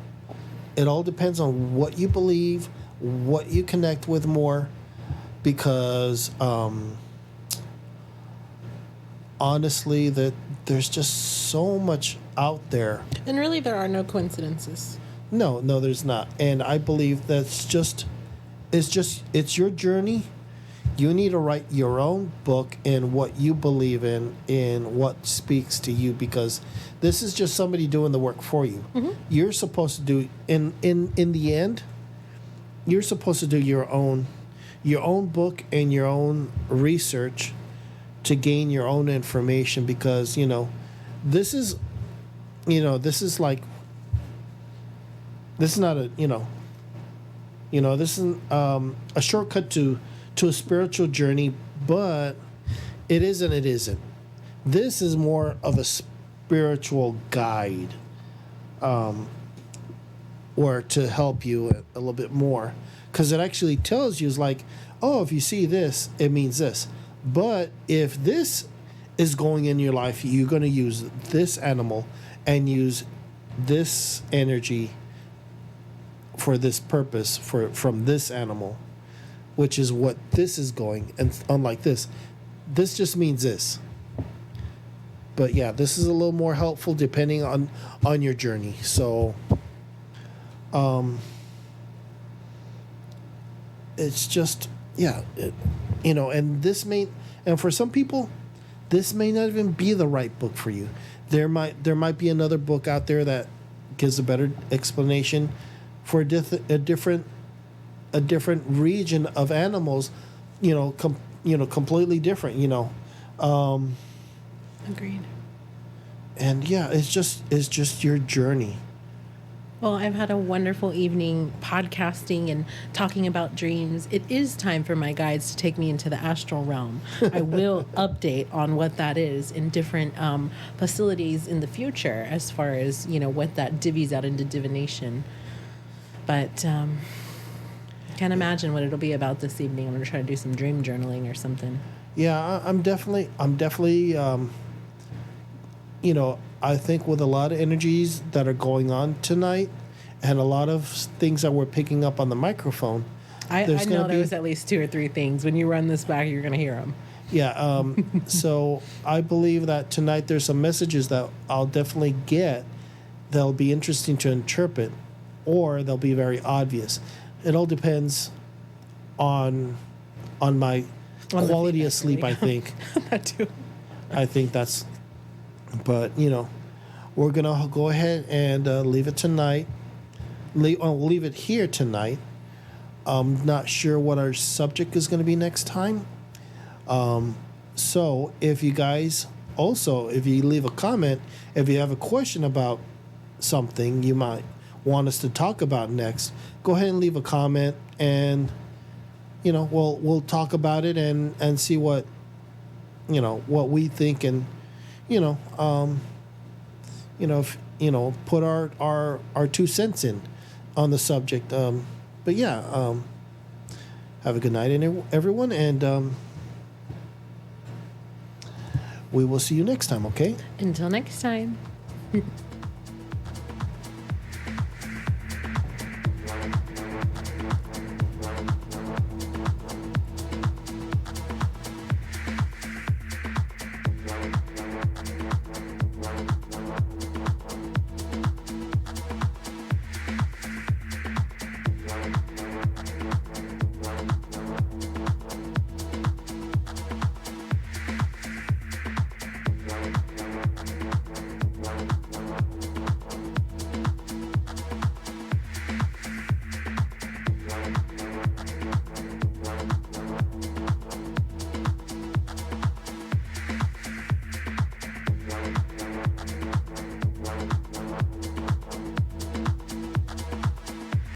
It all depends on what you believe, what you connect with more, because honestly, that there's just so much out there. And really, there are no coincidences. No, there's not. And I believe it's your journey. You need to write your own book in what you believe in what speaks to you, because this is just somebody doing the work for you. Mm-hmm. You're supposed to do in the end. You're supposed to do your own book and your own research to gain your own information, because this is not this isn't a shortcut to a spiritual journey, but it is and it isn't. This is more of a spiritual guide. or to help you a little bit more, because it actually tells you, is like, oh, if you see this, it means this. But if this is going in your life, you're going to use this animal and use this energy for this purpose from this animal, which is what this is going. And unlike this just means this. But yeah, this is a little more helpful depending on your journey. So it's just, yeah, and and for some people, this may not even be the right book for you. There might be another book out there that gives a better explanation for a different region of animals, completely different, Agreed. And yeah, it's just your journey. Well, I've had a wonderful evening podcasting and talking about dreams. It is time for my guides to take me into the astral realm. I will update on what that is in different facilities in the future, as far as, what that divvies out into divination. But can't imagine what it'll be about this evening. I'm going to try to do some dream journaling or something. Yeah, I'm definitely I think with a lot of energies that are going on tonight and a lot of things that we're picking up on the microphone. I know there was at least 2 or 3 things. When you run this back, you're going to hear them. Yeah. So I believe that tonight there's some messages that I'll definitely get that'll be interesting to interpret, or they'll be very obvious. It all depends on my quality of sleep, I think. That too. I think that's... But, we're going to go ahead and leave it tonight. Leave it here tonight. I'm not sure what our subject is going to be next time. So if you guys also, if you leave a comment, if you have a question about something you might want us to talk about next, go ahead and leave a comment, and, we'll talk about it and see what we think, and put our 2 cents in on the subject. But yeah, have a good night, everyone, and we will see you next time. Okay. Until next time.